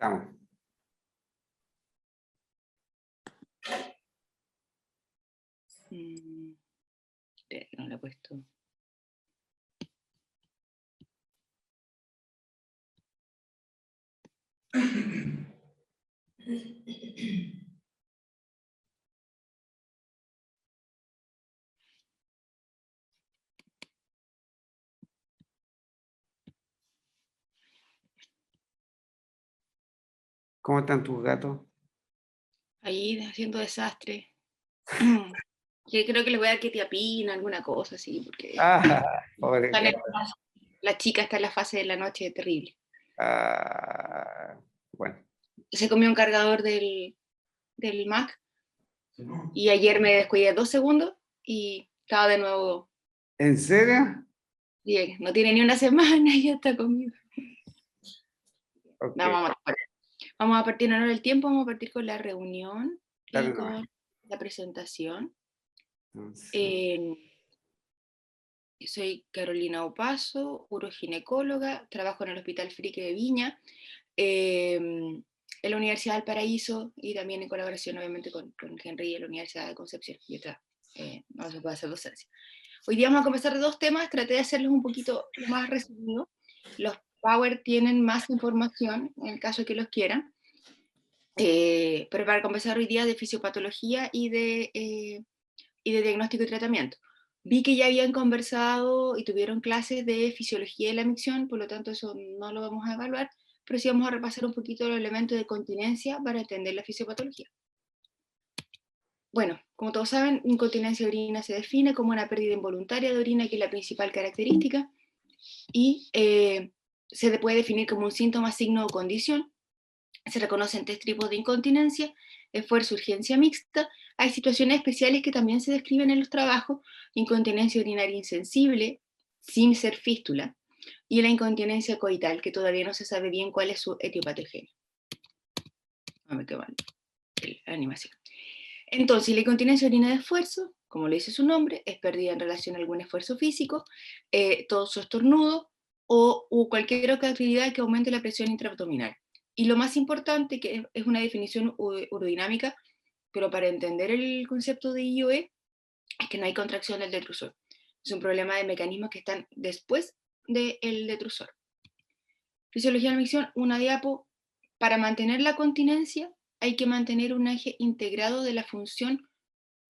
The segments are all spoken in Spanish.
Estamos. No lo he puesto. ¿Cómo están tus gatos? Ahí haciendo desastre. Que creo que les voy a dar ketiapina, alguna cosa así, porque Pobre están gato. la chica está en la fase de la noche terrible. Bueno. Se comió un cargador del Mac y ayer me descuidé 2 segundos y estaba de nuevo. ¿En serio? Bien, no tiene ni una semana y ya está conmigo. Ok. Vamos a partir ahora el tiempo, vamos a partir con la reunión Dale y nomás. con la presentación. Entonces, Soy Carolina Opaso, uroginecóloga, trabajo en el Hospital Frique de Viña, en la Universidad del Paraíso y también en colaboración obviamente con Henry en la Universidad de Concepción. Y otra, no se puede hacer docencia. Hoy día vamos a conversar de 2 temas, traté de hacerlos un poquito más resumidos. Los Power tienen más información en el caso que los quieran, pero para conversar hoy día de fisiopatología y de diagnóstico y tratamiento. Vi que ya habían conversado y tuvieron clases de fisiología de la micción, por lo tanto eso no lo vamos a evaluar, pero sí vamos a repasar un poquito los elementos de continencia para entender la fisiopatología. Bueno, como todos saben, incontinencia de orina se define como una pérdida involuntaria de orina, que es la principal característica, y se puede definir como un síntoma, signo o condición. Se reconocen 3 tipos de incontinencia: esfuerzo, urgencia mixta. Hay situaciones especiales que también se describen en los trabajos: incontinencia urinaria insensible, sin ser fístula, y la incontinencia coital, que todavía no se sabe bien cuál es su etiopatogenia. A ver qué mal la animación. Entonces, la incontinencia urinaria de esfuerzo, como lo dice su nombre, es pérdida en relación a algún esfuerzo físico, todos sus estornudos o cualquier otra actividad que aumente la presión intraabdominal. Y lo más importante, que es una definición urodinámica, pero para entender el concepto de IOE, es que no hay contracción del detrusor. Es un problema de mecanismos que están después del detrusor. Fisiología de la micción, una diapo. Para mantener la continencia hay que mantener un eje integrado de la función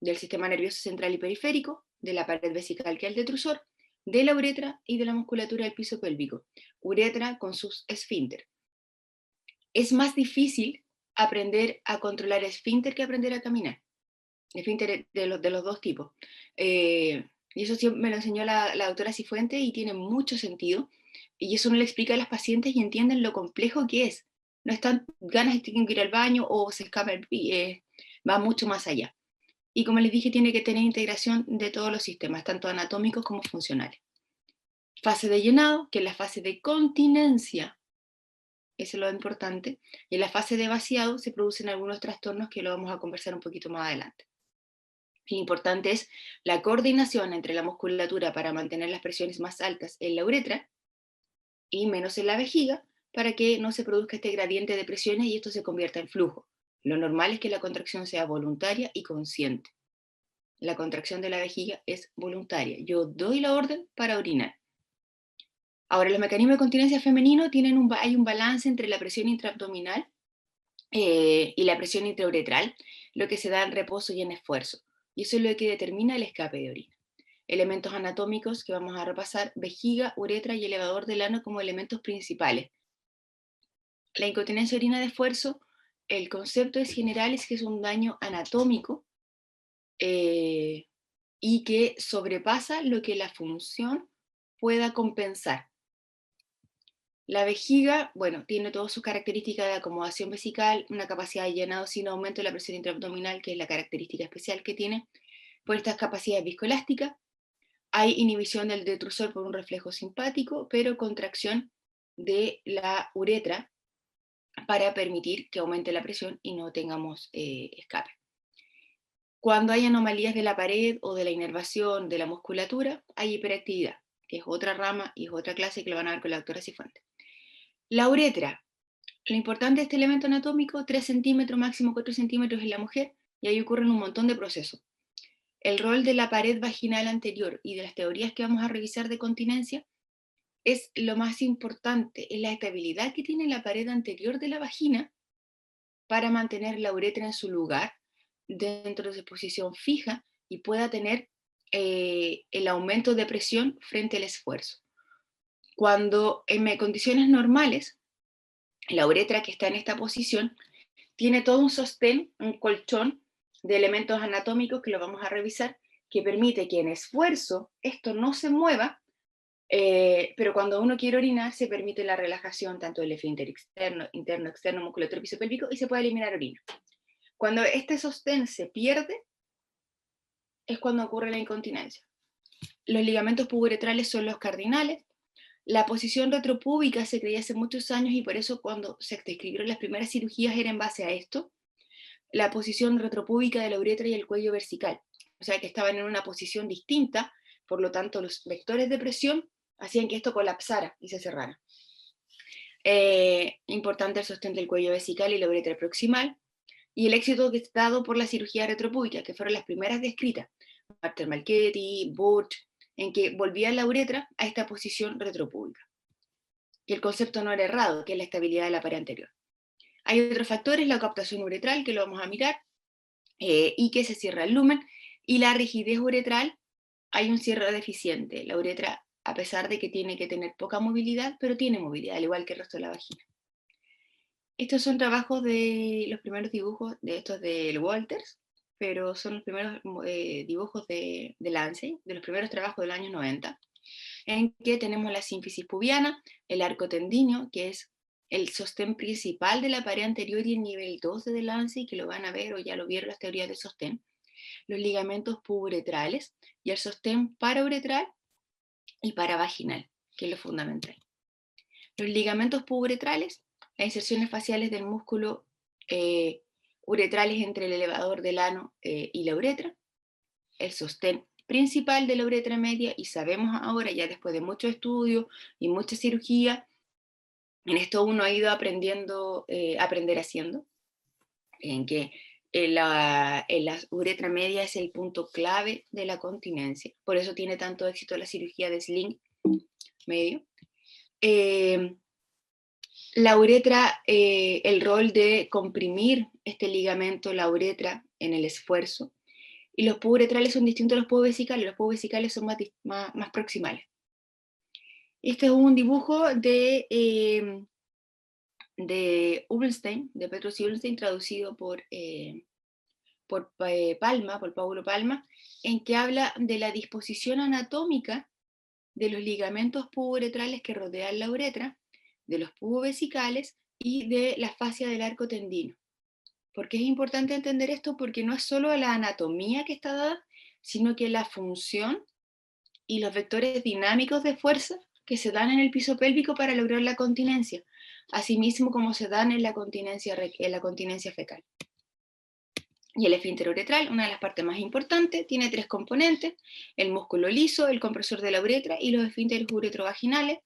del sistema nervioso central y periférico, de la pared vesical que es el detrusor, de la uretra y de la musculatura del piso pélvico. Uretra con sus esfínter. Es más difícil aprender a controlar esfínter que aprender a caminar. Esfínter de los 2 tipos. Y eso sí me lo enseñó la doctora Cifuentes y tiene mucho sentido. Y eso no le explica a las pacientes y entienden lo complejo que es. No están ganas de tener que ir al baño o se escapa va mucho más allá. Y como les dije, tiene que tener integración de todos los sistemas, tanto anatómicos como funcionales. Fase de llenado, que es la fase de continencia, eso es lo importante, y en la fase de vaciado se producen algunos trastornos que lo vamos a conversar un poquito más adelante. Lo importante es la coordinación entre la musculatura para mantener las presiones más altas en la uretra y menos en la vejiga, para que no se produzca este gradiente de presiones y esto se convierta en flujo. Lo normal es que la contracción sea voluntaria y consciente. La contracción de la vejiga es voluntaria. Yo doy la orden para orinar. Ahora, los mecanismos de continencia femenino hay un balance entre la presión intraabdominal y la presión intrauretral, lo que se da en reposo y en esfuerzo. Y eso es lo que determina el escape de orina. Elementos anatómicos que vamos a repasar: vejiga, uretra y elevador del ano como elementos principales. La incontinencia de orina de esfuerzo, el concepto es general, es que es un daño anatómico y que sobrepasa lo que la función pueda compensar. La vejiga, bueno, tiene todas sus características de acomodación vesical, una capacidad de llenado sin aumento de la presión intraabdominal, que es la característica especial que tiene, por estas capacidades viscoelásticas. Hay inhibición del detrusor por un reflejo simpático, pero contracción de la uretra para permitir que aumente la presión y no tengamos escape. Cuando hay anomalías de la pared o de la inervación de la musculatura, hay hiperactividad, que es otra rama y es otra clase que lo van a ver con la doctora Cifuentes. La uretra. Lo importante de este elemento anatómico, 3 centímetros, máximo 4 centímetros en la mujer, y ahí ocurren un montón de procesos. El rol de la pared vaginal anterior y de las teorías que vamos a revisar de continencia es lo más importante, es la estabilidad que tiene la pared anterior de la vagina para mantener la uretra en su lugar, dentro de su posición fija, y pueda tener el aumento de presión frente al esfuerzo. Cuando en condiciones normales, la uretra que está en esta posición tiene todo un sostén, un colchón de elementos anatómicos que lo vamos a revisar, que permite que en esfuerzo esto no se mueva, pero cuando uno quiere orinar se permite la relajación tanto del esfínter externo, interno, externo, musculatura pisopélvico, y se puede eliminar orina. Cuando este sostén se pierde es cuando ocurre la incontinencia. Los ligamentos puboretrales son los cardinales. La posición retropúbica se creía hace muchos años, y por eso cuando se describieron las primeras cirugías era en base a esto, la posición retropúbica de la uretra y el cuello vertical. O sea que estaban en una posición distinta, por lo tanto los vectores de presión hacían que esto colapsara y se cerrara. Importante el sostén del cuello vesical y la uretra proximal, y el éxito dado por la cirugía retropúbica, que fueron las primeras descritas, Martel Malchetti, Burch, en que volvía la uretra a esta posición retropúbica. Y el concepto no era errado, que es la estabilidad de la pared anterior. Hay otros factores, la captación uretral, que lo vamos a mirar, y que se cierra el lumen, y la rigidez uretral, hay un cierre deficiente. La uretra, a pesar de que tiene que tener poca movilidad, pero tiene movilidad, al igual que el resto de la vagina. Estos son trabajos de los primeros dibujos de estos del Walters, pero son los primeros dibujos de Lancey, de los primeros trabajos del año 90, en que tenemos la sínfisis pubiana, el arco tendíneo, que es el sostén principal de la pared anterior, y el nivel 12 de Lancey, que lo van a ver o ya lo vieron las teorías de sostén, los ligamentos puboretrales y el sostén parauretral y paravaginal, que es lo fundamental. Los ligamentos puboretrales, las inserciones faciales del músculo uretrales entre el elevador del ano y la uretra, el sostén principal de la uretra media, y sabemos ahora, ya después de mucho estudio y mucha cirugía, en esto uno ha ido aprendiendo, aprender haciendo, en que la uretra media es el punto clave de la continencia, por eso tiene tanto éxito la cirugía de sling medio. La uretra, el rol de comprimir este ligamento, la uretra, en el esfuerzo, y los puboretrales son distintos a los pubovesicales son más proximales. Este es un dibujo de Ubenstein, de Petrus y Ubenstein, traducido por Paulo Palma, en que habla de la disposición anatómica de los ligamentos puboretrales que rodean la uretra, de los pubovesicales y de la fascia del arco tendino. ¿Por qué es importante entender esto? Porque no es solo la anatomía que está dada, sino que la función y los vectores dinámicos de fuerza que se dan en el piso pélvico para lograr la continencia, asimismo como se dan en la continencia fecal. Y el esfínter uretral, una de las partes más importantes, tiene 3 componentes: el músculo liso, el compresor de la uretra y los esfínteres uretrovaginales.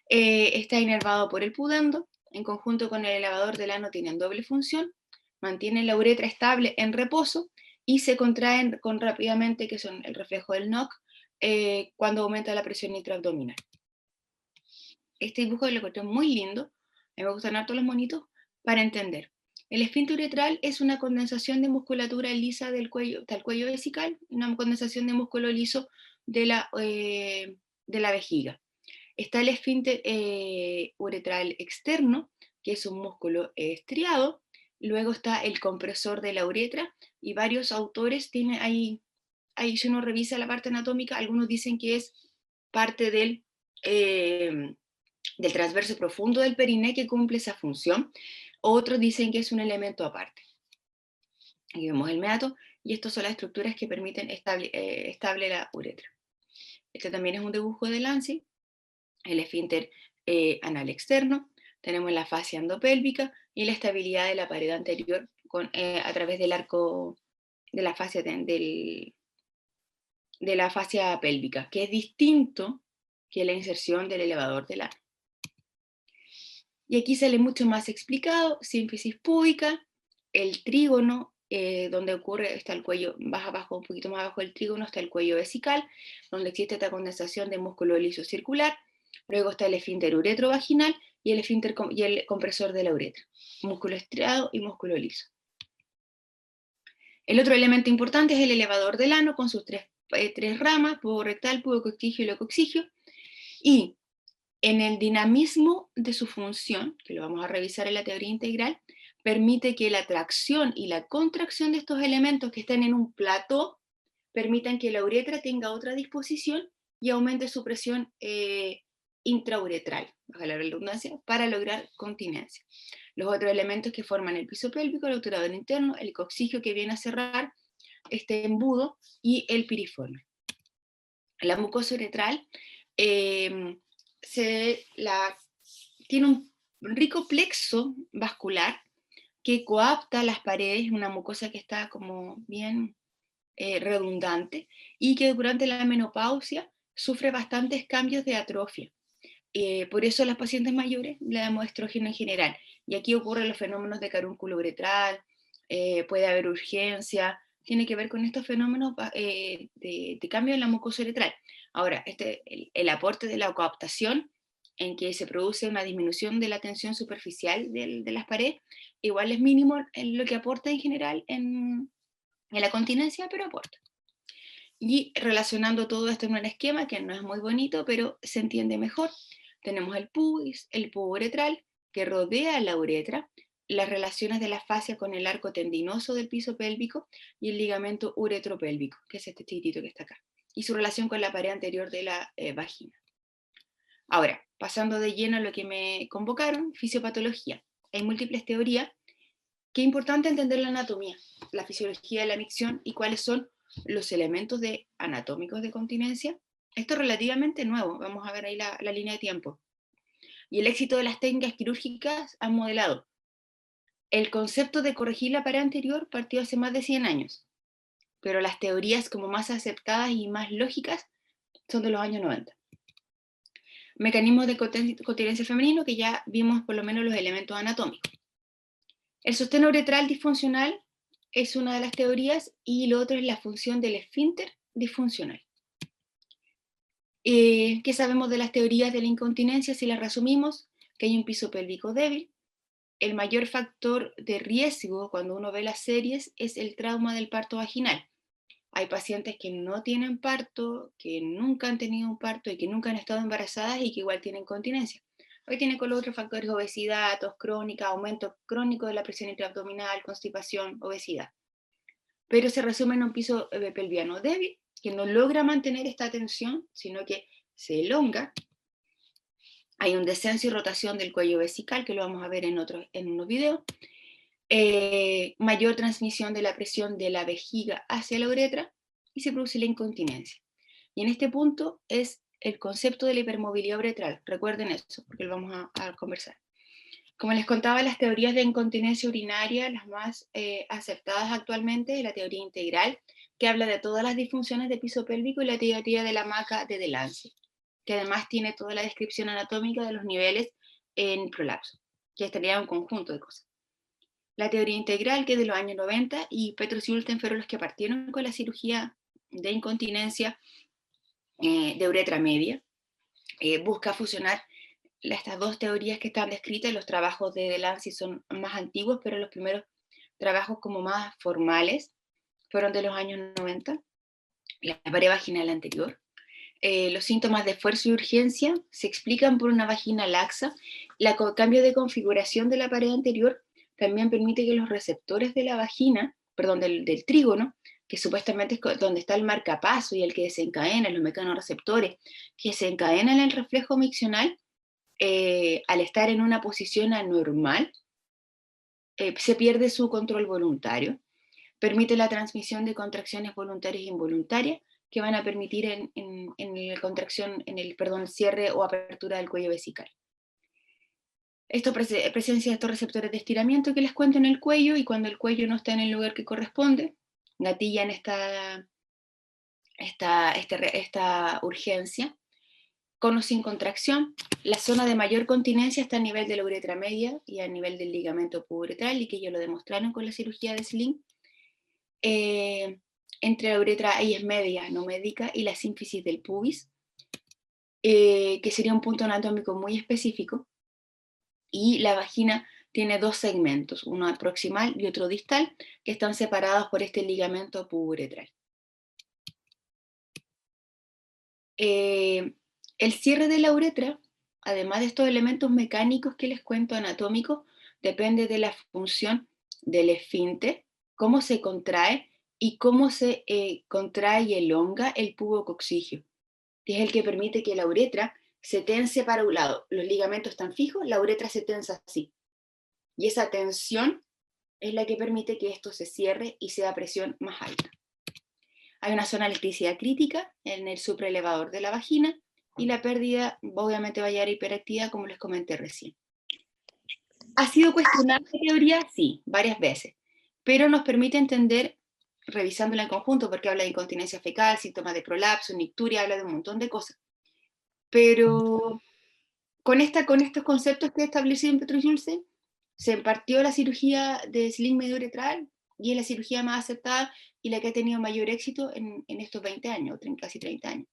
Está inervado por el pudendo, en conjunto con el elevador del ano tienen doble función, mantienen la uretra estable en reposo y se contraen rápidamente, que son el reflejo del NOC, cuando aumenta la presión intraabdominal. Este dibujo lo encontré muy lindo, a mí me gustan harto los monitos, para entender. El esfínter uretral es una condensación de musculatura lisa del cuello vesical, una condensación de músculo liso de la vejiga. Está el esfínter uretral externo, que es un músculo estriado. Luego está el compresor de la uretra, y varios autores tienen ahí, si uno revisa la parte anatómica, algunos dicen que es parte del transverso profundo del periné que cumple esa función. Otros dicen que es un elemento aparte. Aquí vemos el meato, y estas son las estructuras que permiten estable la uretra. Este también es un dibujo de Lancey. El esfínter anal externo, tenemos la fascia endopélvica y la estabilidad de la pared anterior a través del arco de la fascia de la fascia pélvica, que es distinto que la inserción del elevador del ano. Y aquí sale mucho más explicado, sínfisis púbica, el trígono, donde ocurre, está el cuello más abajo, un poquito más abajo del trígono, está el cuello vesical, donde existe esta condensación de músculo liso circular. Luego está el esfínter uretrovaginal y y el compresor de la uretra, músculo estriado y músculo liso. El otro elemento importante es el elevador del ano con sus tres ramas, pubo rectal, pubo coccigio y lococcigio. Y en el dinamismo de su función, que lo vamos a revisar en la teoría integral, permite que la tracción y la contracción de estos elementos que están en un plató permitan que la uretra tenga otra disposición y aumente su presión intrauretral, baja la redundancia, para lograr continencia. Los otros elementos que forman el piso pélvico, el obturador interno, el coccigio que viene a cerrar este embudo y el piriforme. La mucosa uretral tiene un rico plexo vascular que coapta las paredes, una mucosa que está como bien redundante y que durante la menopausia sufre bastantes cambios de atrofia. Por eso a las pacientes mayores le damos estrógeno en general. Y aquí ocurren los fenómenos de carúnculo uretral, puede haber urgencia, tiene que ver con estos fenómenos de cambio en la mucosa uretral. Ahora, el aporte de la coaptación, en que se produce una disminución de la tensión superficial de las paredes, igual es mínimo en lo que aporta en general en la continencia, pero aporta. Y relacionando todo esto en un esquema que no es muy bonito, pero se entiende mejor, tenemos el pubis, el pubo uretral, que rodea la uretra, las relaciones de la fascia con el arco tendinoso del piso pélvico y el ligamento uretropélvico, que es este chiquitito que está acá, y su relación con la pared anterior de la vagina. Ahora, pasando de lleno a lo que me convocaron, fisiopatología. Hay múltiples teorías. Qué importante entender la anatomía, la fisiología de la micción y cuáles son los elementos anatómicos de continencia. Esto es relativamente nuevo, vamos a ver ahí la línea de tiempo. Y el éxito de las técnicas quirúrgicas han modelado. El concepto de corregir la pared anterior partió hace más de 100 años, pero las teorías como más aceptadas y más lógicas son de los años 90. Mecanismos de continencia femenino, que ya vimos por lo menos los elementos anatómicos. El sostén uretral disfuncional es una de las teorías y lo otro es la función del esfínter disfuncional. ¿Qué sabemos de las teorías de la incontinencia? Si las resumimos, que hay un piso pélvico débil. El mayor factor de riesgo cuando uno ve las series es el trauma del parto vaginal. Hay pacientes que no tienen parto, que nunca han tenido un parto y que nunca han estado embarazadas y que igual tienen incontinencia. Hoy tiene con los otros factores obesidad, tos crónica, aumento crónico de la presión intraabdominal, constipación, obesidad. Pero se resume en un piso pelviano débil, que no logra mantener esta tensión, sino que se elonga. Hay un descenso y rotación del cuello vesical, que lo vamos a ver en unos videos. Mayor transmisión de la presión de la vejiga hacia la uretra y se produce la incontinencia. Y en este punto es el concepto de la hipermovilidad uretral. Recuerden eso, porque lo vamos a conversar. Como les contaba, las teorías de incontinencia urinaria, las más aceptadas actualmente, la teoría integral, que habla de todas las disfunciones de piso pélvico, y la teoría de la maca de Delancey, que además tiene toda la descripción anatómica de los niveles en prolapso, que estaría un conjunto de cosas. La teoría integral, que es de los años 90, y Petros y Ulten fueron los que partieron con la cirugía de incontinencia de uretra media, busca fusionar estas dos teorías que están descritas. Los trabajos de Delancey son más antiguos, pero los primeros trabajos como más formales fueron de los años 90, la pared vaginal anterior. Los síntomas de esfuerzo y urgencia se explican por una vagina laxa. El cambio de configuración de la pared anterior también permite que los receptores de la vagina, perdón, del trígono, que supuestamente es donde está el marcapaso y el que desencadena los mecanorreceptores, que desencadenan el reflejo miccional, al estar en una posición anormal, se pierde su control voluntario, permite la transmisión de contracciones voluntarias e involuntarias que van a permitir en el cierre o apertura del cuello vesical. Esto presencia de estos receptores de estiramiento que les cuento en el cuello, y cuando el cuello no está en el lugar que corresponde, gatillan esta urgencia. con o sin contracción. La zona de mayor continencia está a nivel de la uretra media y a nivel del ligamento puboretral, y que ellos lo demostraron con la cirugía de sling. Entre la uretra media, no médica, y la sínfisis del pubis, que sería un punto anatómico muy específico, y la vagina tiene dos segmentos, uno proximal y otro distal, que están separados por este ligamento puboretral. El cierre de la uretra, además de estos elementos mecánicos que les cuento anatómicos, depende de la función del esfínter, cómo se contrae y cómo se contrae y elonga el pubococcigio, que es el que permite que la uretra se tense para un lado. Los ligamentos están fijos, la uretra se tensa así. Y esa tensión es la que permite que esto se cierre y sea a presión más alta. Hay una zona de electricidad crítica en el supraelevador de la vagina, y la pérdida obviamente va a llevar a hiperactividad, como les comenté recién. ¿Ha sido cuestionada la teoría? Sí, varias veces, pero nos permite entender, revisándola en conjunto, porque habla de incontinencia fecal, síntomas de prolapso, nicturia, habla de un montón de cosas. Pero con estos conceptos que he establecido en Petro Schulze, se impartió la cirugía de sling mediouretral, y es la cirugía más aceptada y la que ha tenido mayor éxito en estos 20 años, casi 30 años.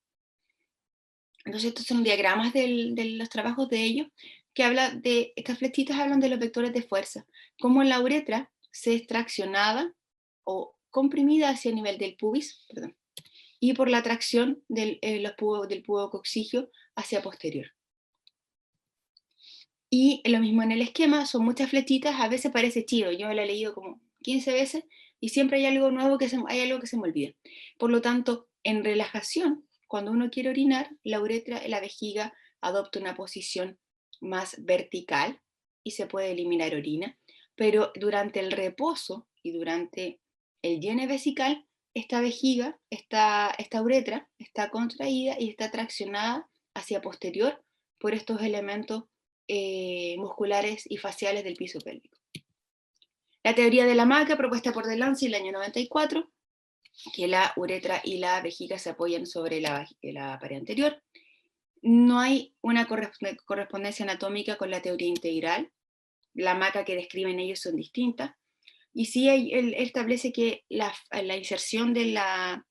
Entonces estos son diagramas de los trabajos de ellos, que habla de, estas flechitas hablan de los vectores de fuerza, cómo la uretra se es traccionada o comprimida hacia el nivel del pubis, y por la tracción del pubococcigio hacia posterior. Y lo mismo en el esquema, son muchas flechitas, a veces parece chido, yo lo he leído como 15 veces, y siempre hay algo nuevo, hay algo que se me olvida. Por lo tanto, en relajación, cuando uno quiere orinar, la uretra, la vejiga adopta una posición más vertical y se puede eliminar orina, pero durante el reposo y durante el llene vesical, esta vejiga, esta uretra, está contraída y está traccionada hacia posterior por estos elementos musculares y faciales del piso pélvico. La teoría de la hamaca, propuesta por Delancey en el año 94, que la uretra y la vejiga se apoyan sobre la pared anterior. No hay una correspondencia anatómica con la teoría integral. La hamaca que describen ellos son distintas. Y sí él establece que la inserción de la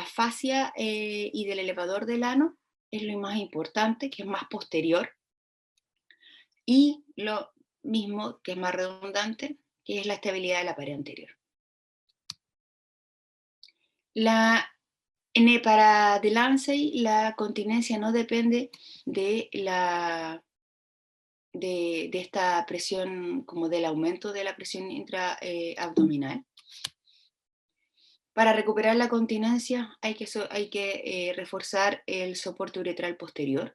fascia y del elevador del ano es lo más importante, que es más posterior. Y lo mismo, que es más redundante, que es la estabilidad de la pared anterior. Para Delancey, la continencia no depende de esta presión, como del aumento de la presión intraabdominal. Para recuperar la continencia hay que reforzar el soporte uretral posterior,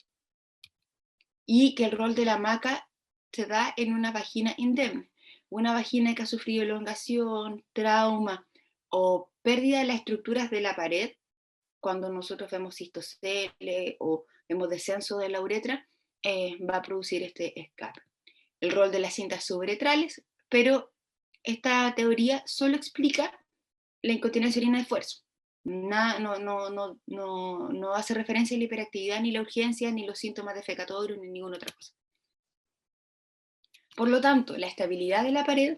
y que el rol de la hamaca se da en una vagina indemne, una vagina que ha sufrido elongación, trauma o pérdida de las estructuras de la pared. Cuando nosotros vemos cistocele o vemos descenso de la uretra, va a producir este escape. El rol de las cintas suburetrales, pero esta teoría solo explica la incontinencia urinaria de esfuerzo. No hace referencia a la hiperactividad, ni la urgencia, ni los síntomas defecatorios, ni ninguna otra cosa. Por lo tanto, la estabilidad de la pared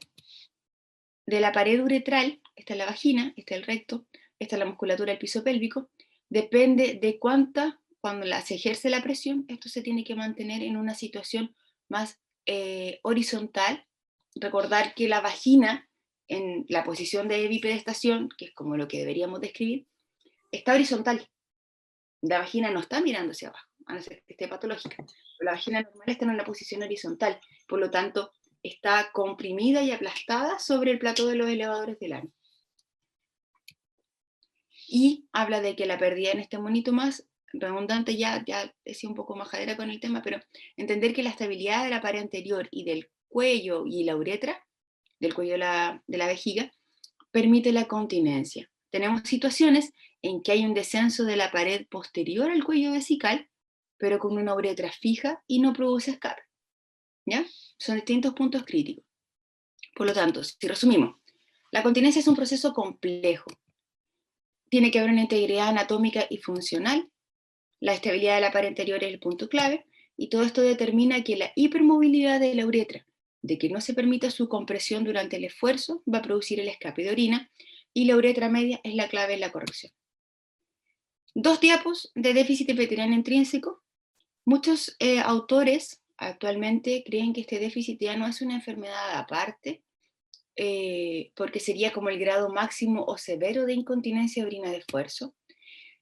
uretral, esta es la vagina, este es el recto, esta es la musculatura del piso pélvico, depende de cuando se ejerce la presión, esto se tiene que mantener en una situación más horizontal. Recordar que la vagina, en la posición de bipedestación, que es como lo que deberíamos describir, está horizontal. La vagina no está mirando hacia abajo, a no ser que esté patológica. La vagina normal está en una posición horizontal, por lo tanto, está comprimida y aplastada sobre el plató de los elevadores del ano. Y habla de que la pérdida en este monito más redundante, ya decía un poco majadera con el tema, pero entender que la estabilidad de la pared anterior y del cuello y la uretra, del cuello de la vejiga, permite la continencia. Tenemos situaciones en que hay un descenso de la pared posterior al cuello vesical, pero con una uretra fija y no produce escape. ¿Ya? Son distintos puntos críticos. Por lo tanto, si resumimos, la continencia es un proceso complejo. Tiene que haber una integridad anatómica y funcional, La estabilidad de la pared anterior es el punto clave, y todo esto determina que la hipermovilidad de la uretra, de que no se permita su compresión durante el esfuerzo, va a producir el escape de orina, y la uretra media es la clave en la corrección. Dos diapos de déficit veterano intrínseco. Muchos autores actualmente creen que este déficit ya no es una enfermedad aparte, porque sería como el grado máximo o severo de incontinencia de orina de esfuerzo.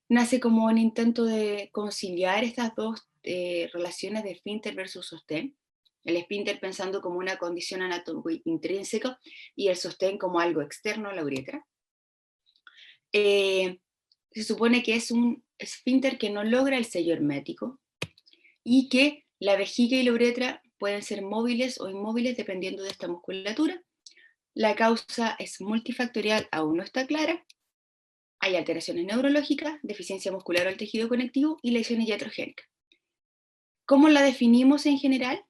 Nace como un intento de conciliar estas dos relaciones de esfínter versus sostén. El esfínter pensando como una condición anatómica intrínseca y el sostén como algo externo a la uretra. Se supone que es un esfínter que no logra el sello hermético y que la vejiga y la uretra pueden ser móviles o inmóviles dependiendo de esta musculatura. La causa es multifactorial, aún no está clara. Hay alteraciones neurológicas, deficiencia muscular al tejido conectivo y lesiones iatrogénicas. ¿Cómo la definimos en general?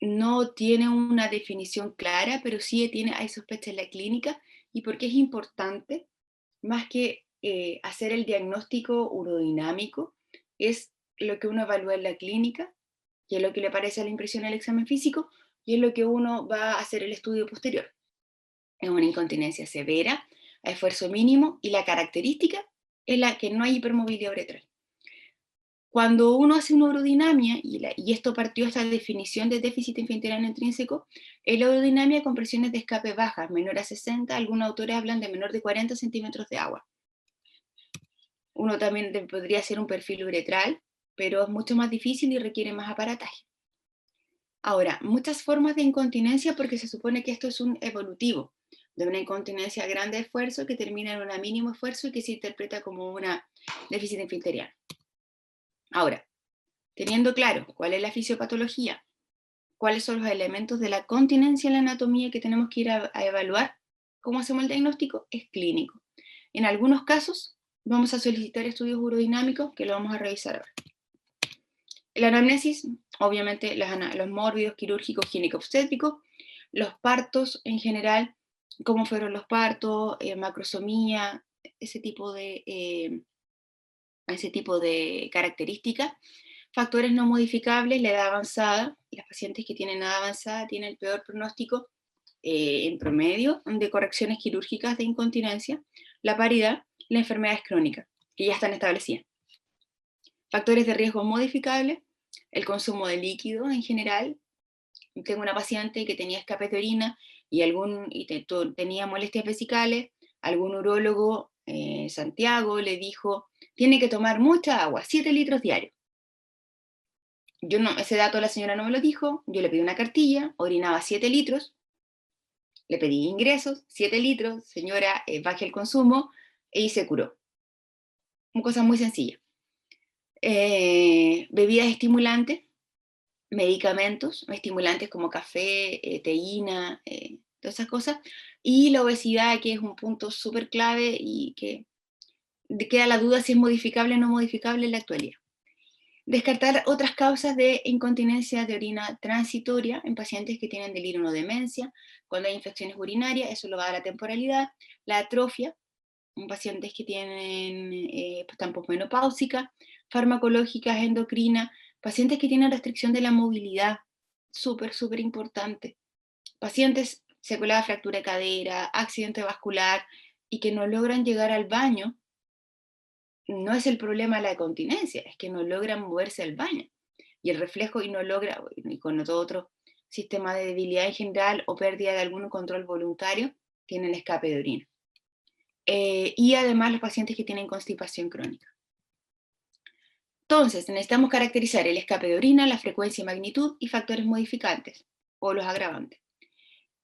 No tiene una definición clara, pero sí hay sospecha en la clínica. ¿Y por qué es importante? Más que hacer el diagnóstico urodinámico, es lo que uno evalúa en la clínica, y es lo que le parece a la impresión al examen físico, y es lo que uno va a hacer el estudio posterior. Es una incontinencia severa, a esfuerzo mínimo, y la característica es la que no hay hipermovilidad uretral. Cuando uno hace una urodinamia, y esto partió esta definición de déficit esfinteriano intrínseco, en la urodinamia con presiones de escape bajas, menor a 60, algunos autores hablan de menor de 40 centímetros de agua. Uno también podría hacer un perfil uretral, pero es mucho más difícil y requiere más aparataje. Ahora, muchas formas de incontinencia, porque se supone que esto es un evolutivo, de una incontinencia grande esfuerzo que termina en un mínimo esfuerzo y que se interpreta como una déficit esfinteriano. Ahora, teniendo claro cuál es la fisiopatología, cuáles son los elementos de la continencia en la anatomía que tenemos que ir a evaluar, ¿cómo hacemos el diagnóstico? Es clínico. En algunos casos vamos a solicitar estudios urodinámicos que lo vamos a revisar ahora. La anamnesis, obviamente los mórbidos, quirúrgicos, ginecobstétricos, los partos en general, cómo fueron los partos, macrosomía, ese tipo de características. Factores no modificables, la edad avanzada. Las pacientes que tienen edad avanzada tienen el peor pronóstico en promedio de correcciones quirúrgicas de incontinencia, la paridad, las enfermedades crónicas, que ya están establecidas. Factores de riesgo modificables, el consumo de líquidos en general. Tengo una paciente que tenía escapes de orina y tenía molestias vesicales. Algún urólogo, Santiago, le dijo, tiene que tomar mucha agua, 7 litros diarios. Ese dato la señora no me lo dijo, yo le pedí una cartilla, orinaba 7 litros, le pedí ingresos, 7 litros, señora, baje el consumo, y se curó. Una cosa muy sencilla. Bebidas estimulantes, medicamentos, estimulantes como café, teína, todas esas cosas, y la obesidad, que es un punto súper clave y que queda la duda si es modificable o no modificable en la actualidad. Descartar otras causas de incontinencia de orina transitoria en pacientes que tienen delirio o demencia, cuando hay infecciones urinarias, eso lo va a dar la temporalidad, la atrofia, en pacientes que tienen, están posmenopáusicas, farmacológicas, endocrinas, pacientes que tienen restricción de la movilidad, súper, súper importante, pacientes secuela de fractura de cadera, accidente vascular y que no logran llegar al baño. No es el problema la continencia, es que no logran moverse al baño. Y el reflejo y no logra, y con todo otro sistema de debilidad en general o pérdida de algún control voluntario, tienen escape de orina. Y además los pacientes que tienen constipación crónica. Entonces, necesitamos caracterizar el escape de orina, la frecuencia y magnitud y factores modificantes o los agravantes.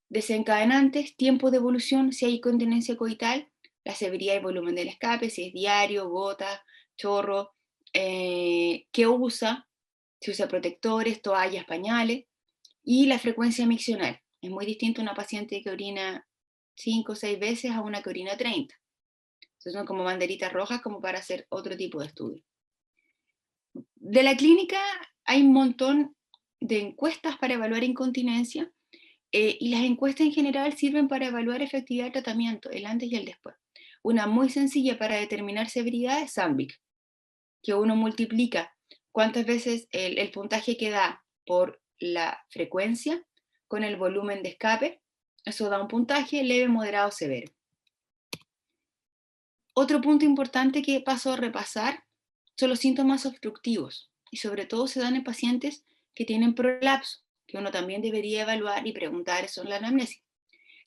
Desencadenantes, tiempo de evolución, si hay incontinencia coital, la severidad y volumen del escape, si es diario, gota, chorro, qué usa, si usa protectores, toallas, pañales, y la frecuencia miccional. Es muy distinto una paciente que orina 5 o 6 veces a una que orina 30. Entonces son como banderitas rojas como para hacer otro tipo de estudio. De la clínica hay un montón de encuestas para evaluar incontinencia, y las encuestas en general sirven para evaluar efectividad del tratamiento, el antes y el después. Una muy sencilla para determinar severidad es Sandvik, que uno multiplica cuántas veces el puntaje que da por la frecuencia con el volumen de escape. Eso da un puntaje leve, moderado, severo. Otro punto importante que paso a repasar son los síntomas obstructivos, y sobre todo se dan en pacientes que tienen prolapso, que uno también debería evaluar y preguntar eso en la anamnesis.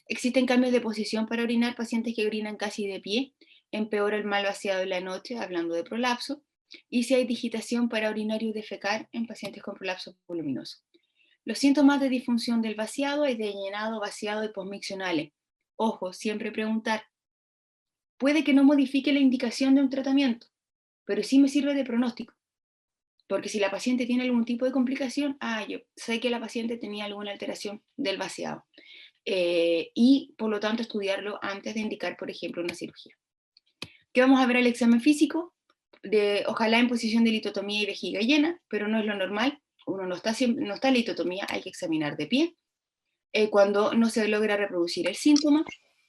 Existen cambios de posición para orinar. Pacientes que orinan casi de pie, empeora el mal vaciado en la noche, hablando de prolapso, y si hay digitación para orinar y defecar en pacientes con prolapso voluminoso. Los síntomas de disfunción del vaciado hay de llenado, vaciado y posmiccionales. Ojo, siempre preguntar. Puede que no modifique la indicación de un tratamiento, pero sí me sirve de pronóstico. Porque si la paciente tiene algún tipo de complicación, yo sé que la paciente tenía alguna alteración del vaciado. Y por lo tanto estudiarlo antes de indicar, por ejemplo, una cirugía. ¿Qué vamos a ver al examen físico? Ojalá en posición de litotomía y vejiga llena, pero no es lo normal. Uno no está en litotomía, hay que examinar de pie. Cuando no se logra reproducir el síntoma,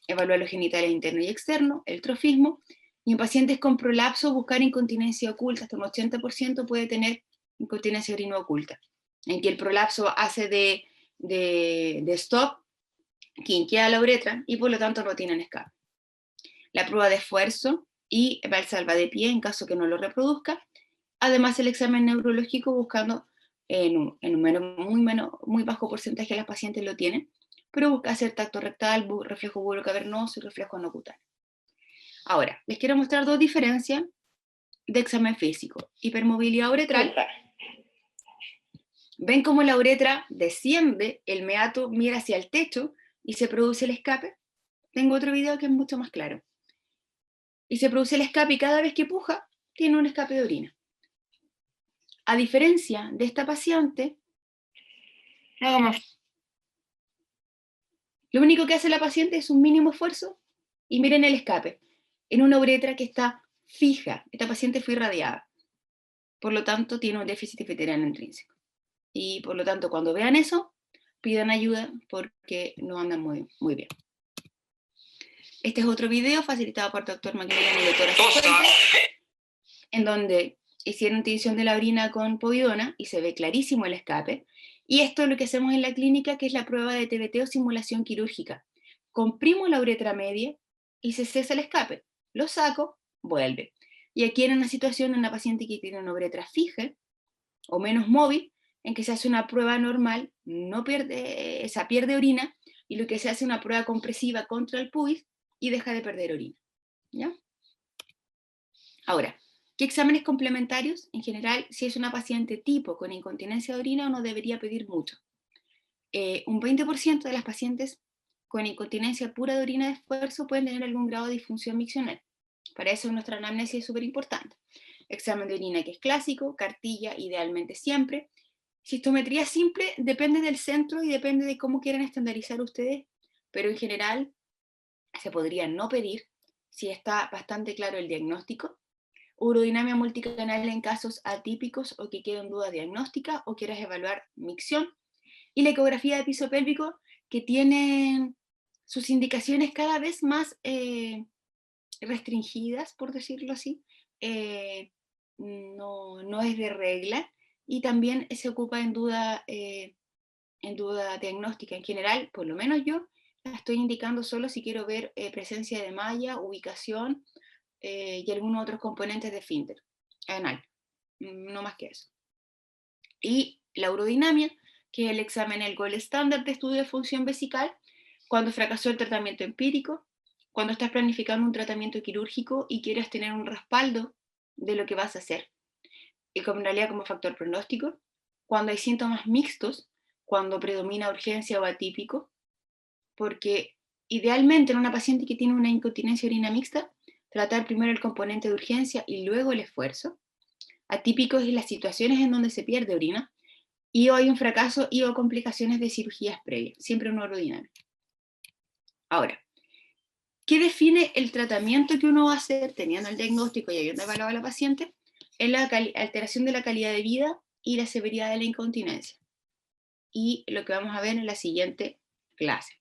evaluar los genitales interno y externo, el trofismo, y en pacientes con prolapso buscar incontinencia oculta. Hasta un 80% puede tener incontinencia urino oculta, en que el prolapso hace de stop, quinquea la uretra y por lo tanto no tienen escape. La prueba de esfuerzo y Valsalva de pie en caso que no lo reproduzca. Además el examen neurológico buscando en un muy bajo porcentaje de las pacientes lo tienen, pero busca hacer tacto rectal, reflejo burocavernoso y reflejo anocutáneo. Ahora, les quiero mostrar dos diferencias de examen físico. Hipermovilidad uretral. ¿Ven cómo la uretra desciende, el meato mira hacia el techo y se produce el escape? Tengo otro video que es mucho más claro. Y se produce el escape y cada vez que puja, tiene un escape de orina. A diferencia de esta paciente, lo único que hace la paciente es un mínimo esfuerzo y miren el escape, en una uretra que está fija. Esta paciente fue irradiada. Por lo tanto, tiene un déficit veterano intrínseco. Y por lo tanto, cuando vean eso, pidan ayuda porque no andan muy bien. Este es otro video facilitado por el doctor Macmillan y doctora Cifuentes, en donde hicieron tinción de la orina con povidona y se ve clarísimo el escape. Y esto es lo que hacemos en la clínica, que es la prueba de TBT o simulación quirúrgica. Comprimo la uretra media y se cesa el escape. Lo saco, vuelve. Y aquí en una situación de una paciente que tiene una uretra fija o menos móvil, en que se hace una prueba normal, pierde orina, y lo que se hace es una prueba compresiva contra el pubis y deja de perder orina. ¿Ya? Ahora, ¿qué exámenes complementarios? En general, si es una paciente tipo con incontinencia de orina, uno debería pedir mucho. Un 20% de las pacientes con incontinencia pura de orina de esfuerzo pueden tener algún grado de disfunción miccional. Para eso nuestra anamnesis es súper importante. Examen de orina que es clásico, cartilla idealmente siempre. Cistometría simple depende del centro y depende de cómo quieran estandarizar ustedes, pero en general se podría no pedir si está bastante claro el diagnóstico. Urodinamia multicanal en casos atípicos o que queden dudas diagnósticas o quieras evaluar micción. Y la ecografía de piso pélvico, que tiene sus indicaciones cada vez más restringidas, por decirlo así. No es de regla y también se ocupa en duda diagnóstica. En general, por lo menos yo la estoy indicando solo si quiero ver presencia de malla, ubicación y algunos otros componentes de esfínter anal, no más que eso. Y la urodinamia, que es el examen, el gold estándar de estudio de función vesical, cuando fracasó el tratamiento empírico, cuando estás planificando un tratamiento quirúrgico y quieres tener un respaldo de lo que vas a hacer. Y como en realidad como factor pronóstico, cuando hay síntomas mixtos, cuando predomina urgencia o atípico, porque idealmente en una paciente que tiene una incontinencia urina mixta, tratar primero el componente de urgencia y luego el esfuerzo. Atípicos es las situaciones en donde se pierde orina, y o hay un fracaso y o complicaciones de cirugías previas, siempre una urodinamia. Ahora, ¿qué define el tratamiento que uno va a hacer teniendo el diagnóstico y habiendo evaluado a la paciente? Es la alteración de la calidad de vida y la severidad de la incontinencia. Y lo que vamos a ver en la siguiente clase.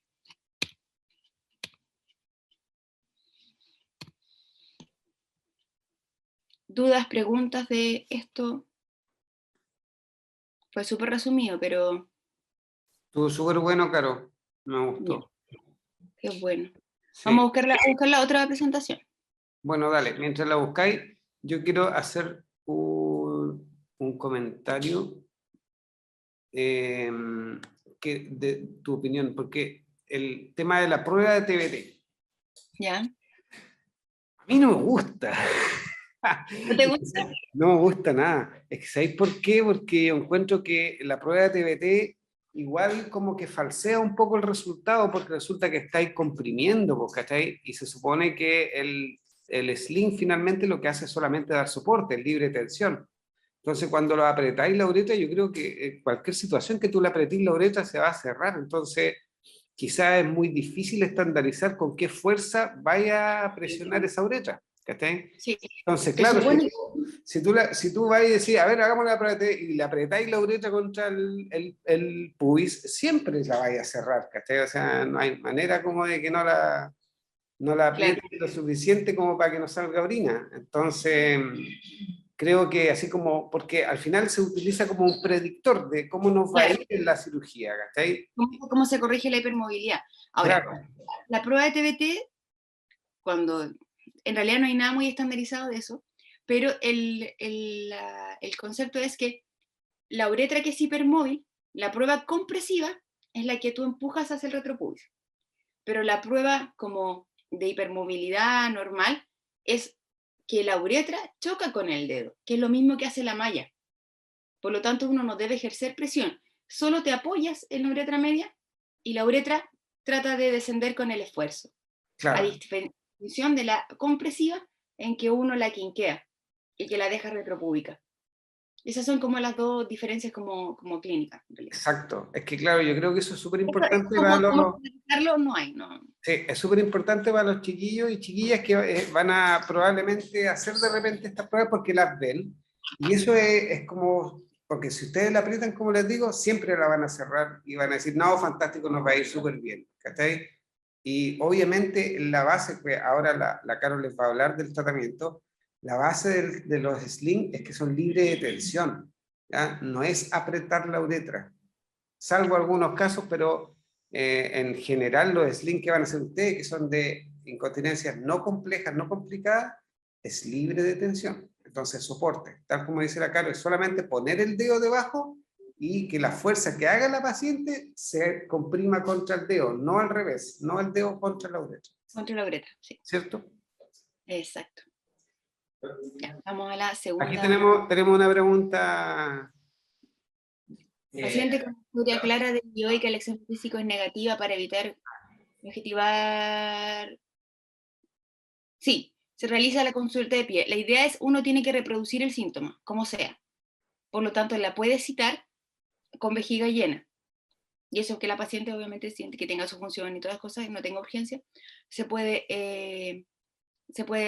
dudas, preguntas de esto. Fue súper resumido, pero Estuvo súper bueno, Caro. Me ya, gustó. qué bueno. Vamos Sí. a buscar la otra presentación. Bueno, dale. Mientras la buscáis, yo quiero hacer un comentario de tu opinión, porque el tema de la prueba de TBT, ¿Ya? a mí no me gusta. ¿No te gusta? No me gusta nada. Es que ¿sabéis por qué? Porque yo encuentro que la prueba de TBT igual como que falsea un poco el resultado, porque resulta que estáis comprimiendo, pues, ¿cachai? Y se supone que el sling finalmente lo que hace es solamente dar soporte, es libre tensión. Entonces, cuando lo apretáis la uretra, yo creo que cualquier situación que tú le apretéis la uretra se va a cerrar. Entonces, quizás es muy difícil estandarizar con qué fuerza vaya a presionar esa uretra. ¿Cachai? Sí. Entonces, Se claro, supone, si tú vas y decís, a ver, hagamos la prueba y le apretáis la uretra contra el pubis, siempre la vais a cerrar, ¿cachai? O sea, no hay manera como de que no la claro, apriete lo suficiente como para que no salga orina. Entonces, creo que así como, porque al final se utiliza como un predictor de cómo nos va a claro. ir en la cirugía, ¿cachai? ¿Cómo se corrige la hipermovilidad? Ahora, Claro, la prueba de TBT, cuando en realidad no hay nada muy estandarizado de eso, pero el concepto es que la uretra que es hipermóvil, la prueba compresiva es la que tú empujas hacia el retropubis, pero la prueba como de hipermovilidad normal es que la uretra choca con el dedo, que es lo mismo que hace la malla. Por lo tanto, uno no debe ejercer presión, solo te apoyas en la uretra media y la uretra trata de descender con el esfuerzo, a claro. distinción de la compresiva en que uno la quinquea y que la deja retropúbica. Esas son como las dos diferencias como clínicas, en realidad. Exacto. Es que claro, yo creo que eso es súper Esto importante para ¿cómo los. explicarlo? No hay, no. Sí, es súper importante para los chiquillos y chiquillas que van a probablemente hacer de repente estas pruebas porque las ven. Y eso es como, porque si ustedes la aprietan, como les digo, siempre la van a cerrar y van a decir, no, fantástico, nos va a ir súper bien. ¿Cachai? Y obviamente la base, pues ahora la Carol les va a hablar del tratamiento, la base de los sling es que son libres de tensión. ¿Ya? No es apretar la uretra, salvo algunos casos, pero en general los sling que van a hacer ustedes, que son de incontinencias no complejas, no complicadas, es libre de tensión. Entonces, soporte, tal como dice la Caro, es solamente poner el dedo debajo y que la fuerza que haga la paciente se comprima contra el dedo, no al revés, no el dedo contra la uretra. Contra la uretra, sí. ¿Cierto? Exacto. Ya, vamos a la Aquí segunda. tenemos una pregunta. Paciente con historia clara de y que la acción físico es negativa para evitar objetivar. Sí, se realiza la consulta de pie. La idea es uno tiene que reproducir el síntoma, como sea. Por lo tanto, la puede citar con vejiga llena. Y eso que la paciente obviamente siente que tenga su función y todas las cosas, no tenga urgencia, se puede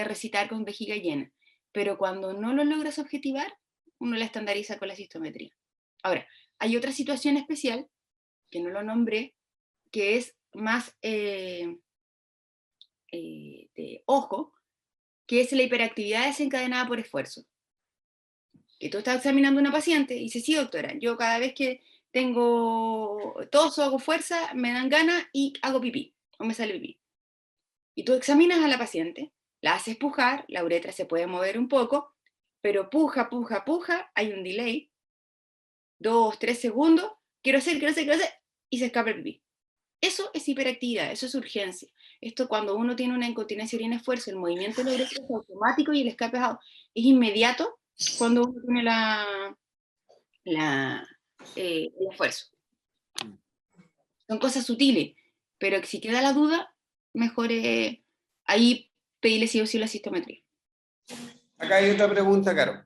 recitar con vejiga llena. Pero cuando no lo logras objetivar, uno la estandariza con la cistometría. Ahora, hay otra situación especial, que no lo nombré, que es más de ojo, que es la hiperactividad desencadenada por esfuerzo. Que tú estás examinando a una paciente y dices, sí, doctora, yo cada vez que tengo tos o hago fuerza, me dan ganas y hago pipí, o me sale pipí. Y tú examinas a la paciente, la haces pujar, la uretra se puede mover un poco, pero puja, puja, puja, hay un delay, 2, 3 segundos, quiero hacer, y se escapa el pipí. Eso es hiperactividad, eso es urgencia. Esto cuando uno tiene una incontinencia urina esfuerzo, el movimiento de la uretra es automático y el escape es inmediato cuando uno tiene el esfuerzo. Son cosas sutiles, pero si queda la duda, mejor ahí pedirle sí o sí la cistometría. Acá hay otra pregunta, Caro.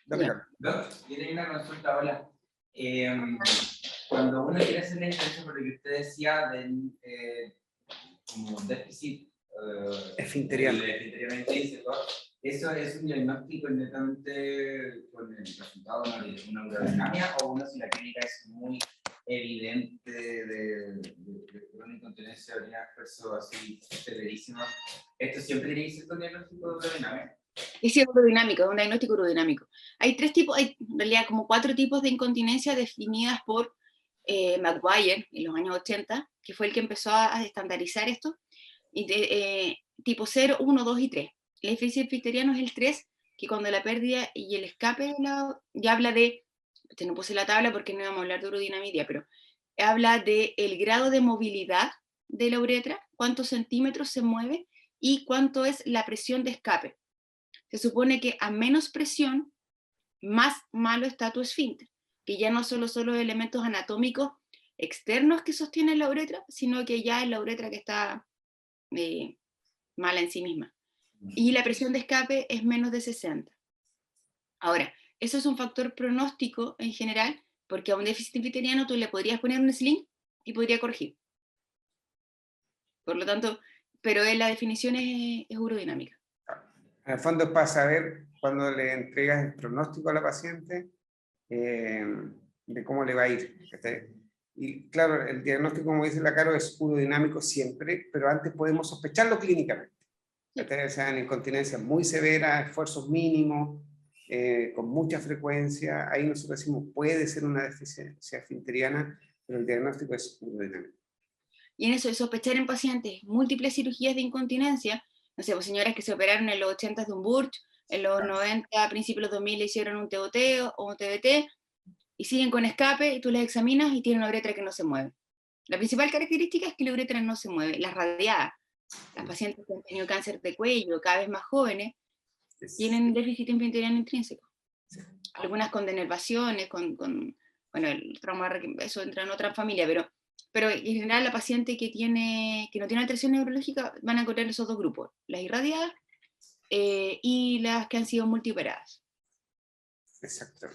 Dale, Ya. Caro. Doc, yo tenía una consulta, hola. Cuando uno quiere hacer la intervención, por lo que usted decía del como déficit Esfinteriano. esfinteriano intrínseco, ¿eso es un diagnóstico netamente con el resultado de una urodinamia o uno si la clínica es muy evidente de una incontinencia urinaria esfuerzo así severísima? ¿Esto siempre tiene que ser con diagnóstico de urodinamia? Es urodinámico, es un diagnóstico urodinámico. Hay tres tipos, hay en realidad como 4 tipos de incontinencia definidas por Maguire en los años 80, que fue el que empezó a estandarizar esto, y tipo 0, 1, 2 y 3. El déficit anfitriano es el 3, que cuando la pérdida y el escape ya habla de, no puse la tabla porque no íbamos a hablar de urodinamia, pero habla de el grado de movilidad de la uretra, cuántos centímetros se mueve y cuánto es la presión de escape. Se supone que a menos presión, más malo está tu esfínter, que ya no solo son los elementos anatómicos externos que sostienen la uretra, sino que ya es la uretra que está mala en sí misma. Y la presión de escape es menos de 60. Ahora, eso es un factor pronóstico en general, porque a un déficit anfitriano tú le podrías poner un sling y podría corregir. Por lo tanto, pero la definición es urodinámica. En el fondo es para saber cuando le entregas el pronóstico a la paciente de cómo le va a ir. Y claro, el diagnóstico, como dice la Caro, es urodinámico siempre, pero antes podemos sospecharlo clínicamente. O sea, en incontinencia muy severa, esfuerzos mínimos, con mucha frecuencia, ahí nosotros decimos puede ser una deficiencia esfinteriana, pero el diagnóstico es urodinámico. Y en eso de sospechar en pacientes múltiples cirugías de incontinencia, no sé, pues señoras que se operaron en los 80 de un Burch, en los 90, a principios de los 2000 le hicieron un TOT o un TBT, y siguen con escape, y tú les examinas y tienen una uretra que no se mueve. La principal característica es que la uretra no se mueve, las radiadas. Las pacientes que han tenido cáncer de cuello, cada vez más jóvenes, tienen déficit esfinteriano intrínseco. Algunas con denervaciones, bueno, el trauma, eso entra en otra familia, pero en general la paciente que no tiene alteración neurológica van a encontrar esos dos grupos, las irradiadas y las que han sido multioperadas. Exacto.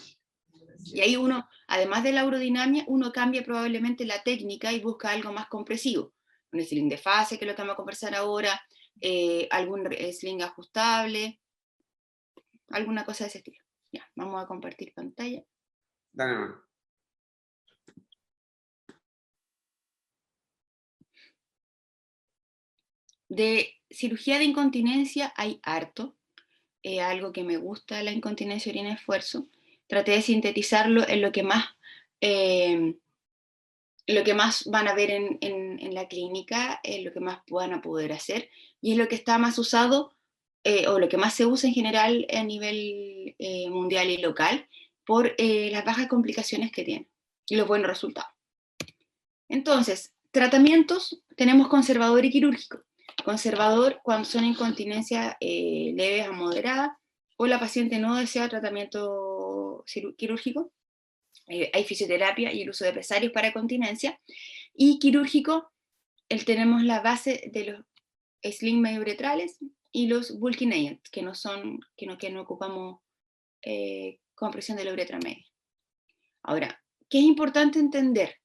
Y ahí uno, además de la urodinamia, uno cambia probablemente la técnica y busca algo más compresivo. Un sling de fase, que es lo que vamos a conversar ahora, algún sling ajustable, alguna cosa de ese estilo. Ya, vamos a compartir pantalla. Dale, mano. De cirugía de incontinencia hay harto, algo que me gusta, la incontinencia orina esfuerzo. Traté de sintetizarlo en lo que más van a ver en la clínica, lo que más van a poder hacer, y es lo que está más usado, o lo que más se usa en general a nivel mundial y local, por las bajas complicaciones que tiene y los buenos resultados. Entonces, tratamientos, tenemos conservador y quirúrgico. Conservador cuando son incontinencias leves a moderadas, o la paciente no desea tratamiento quirúrgico. Hay fisioterapia y el uso de pesarios para continencia. Y quirúrgico, tenemos la base de los sling mediouretrales y los bulking agents, que no ocupamos compresión de la uretra media. Ahora, ¿qué es importante entender?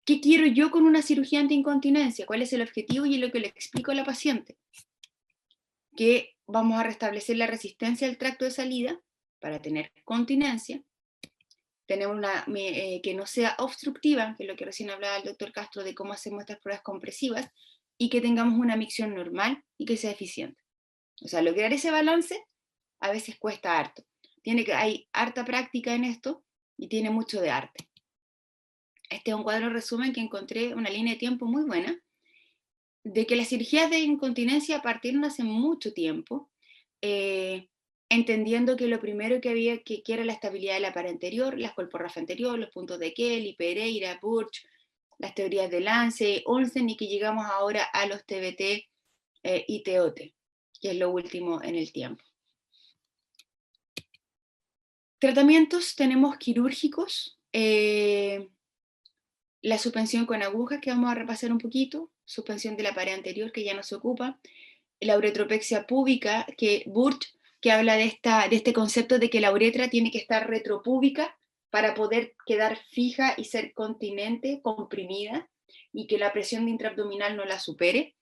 ¿Qué quiero yo con una cirugía antiincontinencia? ¿Cuál es el objetivo? Y es lo que le explico a la paciente. Que vamos a restablecer la resistencia al tracto de salida para tener continencia. Tenemos que no sea obstructiva, que es lo que recién hablaba el doctor Castro de cómo hacemos estas pruebas compresivas, y que tengamos una micción normal y que sea eficiente. O sea, lograr ese balance a veces cuesta harto. Hay harta práctica en esto y tiene mucho de arte. Este es un cuadro resumen que encontré una línea de tiempo muy buena, de que las cirugías de incontinencia partieron hace mucho tiempo, entendiendo que lo primero que había que era la estabilidad de la pared anterior, la colporrafa anterior, los puntos de Kelly, Pereira, Burch, las teorías de Lance, Olsen, y que llegamos ahora a los TBT y TOT, que es lo último en el tiempo. Tratamientos tenemos quirúrgicos, la suspensión con agujas, que vamos a repasar un poquito, suspensión de la pared anterior, que ya no se ocupa, la uretropexia púbica, que Burch, que habla de este concepto de que la uretra tiene que estar retropúbica para poder quedar fija y ser continente, comprimida, y que la presión intraabdominal no la supere.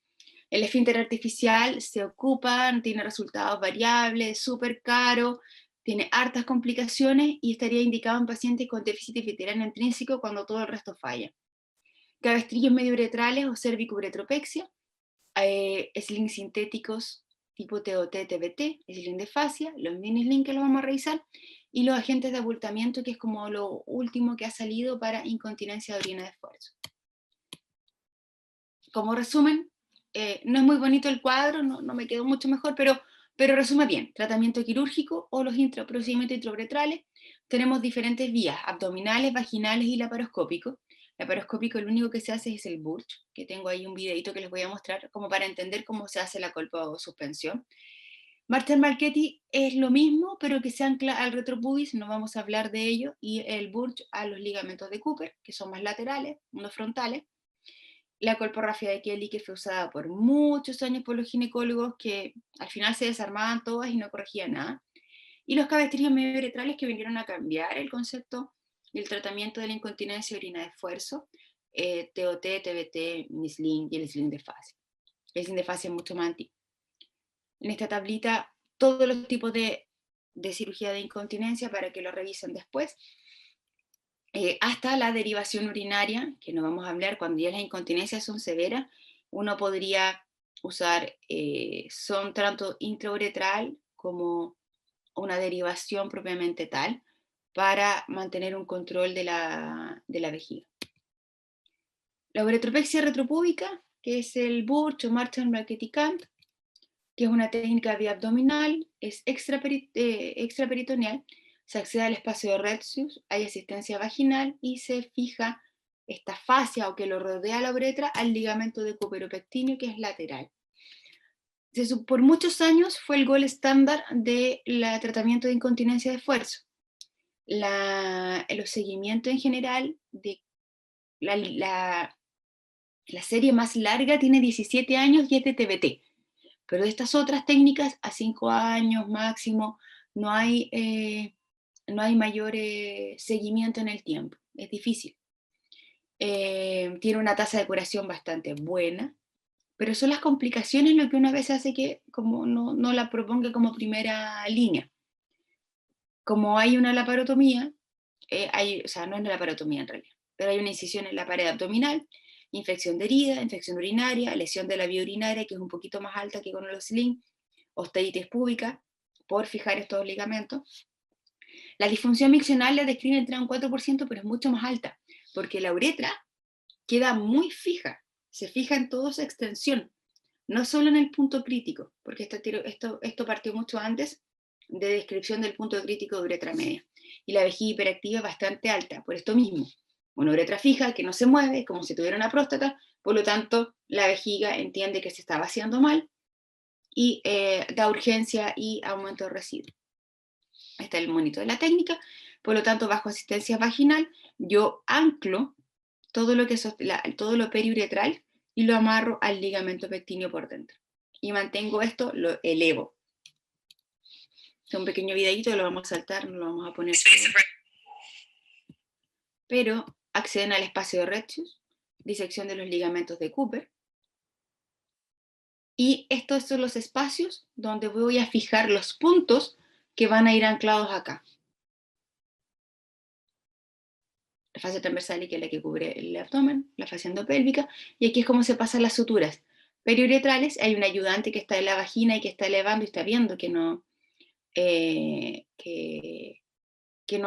El esfínter artificial se ocupa, tiene resultados variables, súper caro, tiene hartas complicaciones y estaría indicado en pacientes con déficit esfinteriano intrínseco cuando todo el resto falla. Cabestrillos mediouretrales o cervicouretropexia, slings sintéticos tipo TOT-TBT, sling de fascia, los mini sling que los vamos a revisar, y los agentes de abultamiento, que es como lo último que ha salido para incontinencia de orina de esfuerzo. Como resumen, no es muy bonito el cuadro, no me quedó mucho mejor, pero resume bien: tratamiento quirúrgico o los procedimientos intrauretrales. Tenemos diferentes vías: abdominales, vaginales y laparoscópico. Laparoscópico, el único que se hace es el Burch, que tengo ahí un videito que les voy a mostrar como para entender cómo se hace la colposuspensión. Martel-Marchetti es lo mismo, pero que se ancla al retropubis, no vamos a hablar de ello, y el Burch a los ligamentos de Cooper, que son más laterales, unos frontales. La colporrafia de Kelly, que fue usada por muchos años por los ginecólogos, que al final se desarmaban todas y no corregían nada. Y los cabestrillos medio-uretrales, que vinieron a cambiar el concepto del tratamiento de la incontinencia de orina de esfuerzo, TOT, TBT, MISLING y el sling de fascia. El sling de fascia es mucho más antiguo. En esta tablita, todos los tipos de cirugía de incontinencia para que lo revisen después. Hasta la derivación urinaria, que no vamos a hablar cuando ya las incontinencias son severas. Uno podría usar son tanto intrauretral como una derivación propiamente tal, para mantener un control de la vejiga. La uretropexia retropúbica, que es el Burch o Martel-Marchetti, que es una técnica vía abdominal, es extraperitoneal, se accede al espacio de Retzius, hay asistencia vaginal y se fija esta fascia o que lo rodea la uretra al ligamento de cuperopectíneo, que es lateral. Por muchos años fue el gold estándar del tratamiento de incontinencia de esfuerzo. Los seguimientos en general, la serie más larga tiene 17 años y es de TBT. Pero de estas otras técnicas, a 5 años máximo, no hay mayor seguimiento en el tiempo. Es difícil. Tiene una tasa de curación bastante buena, pero son las complicaciones lo que una vez hace que como no la proponga como primera línea. Como hay una laparotomía, o sea, no es una laparotomía en realidad, pero hay una incisión en la pared abdominal, infección de herida, infección urinaria, lesión de la vía urinaria, que es un poquito más alta que con los sling, osteitis púbica, por fijar estos ligamentos. La disfunción miccional la describe entre un 4%, pero es mucho más alta, porque la uretra queda muy fija, se fija en toda su extensión, no solo en el punto crítico, porque esto partió mucho antes de descripción del punto crítico de uretra media. Y la vejiga hiperactiva es bastante alta, por esto mismo. Una uretra fija que no se mueve, como si tuviera una próstata, por lo tanto la vejiga entiende que se está vaciando mal y da urgencia y aumento de residuo. Está el monito de la técnica, por lo tanto bajo asistencia vaginal yo anclo todo lo periuretral y lo amarro al ligamento pectíneo por dentro. Y mantengo esto, lo elevo. Es un pequeño videito, lo vamos a saltar, no lo vamos a poner todo. Pero acceden al espacio de Retzius, disección de los ligamentos de Cooper. Y estos son los espacios donde voy a fijar los puntos que van a ir anclados acá. La fascia transversal, que es la que cubre el abdomen, la fascia endopélvica, y aquí es como se pasan las suturas periuretrales. Hay un ayudante que está en la vagina y que está elevando y está viendo que no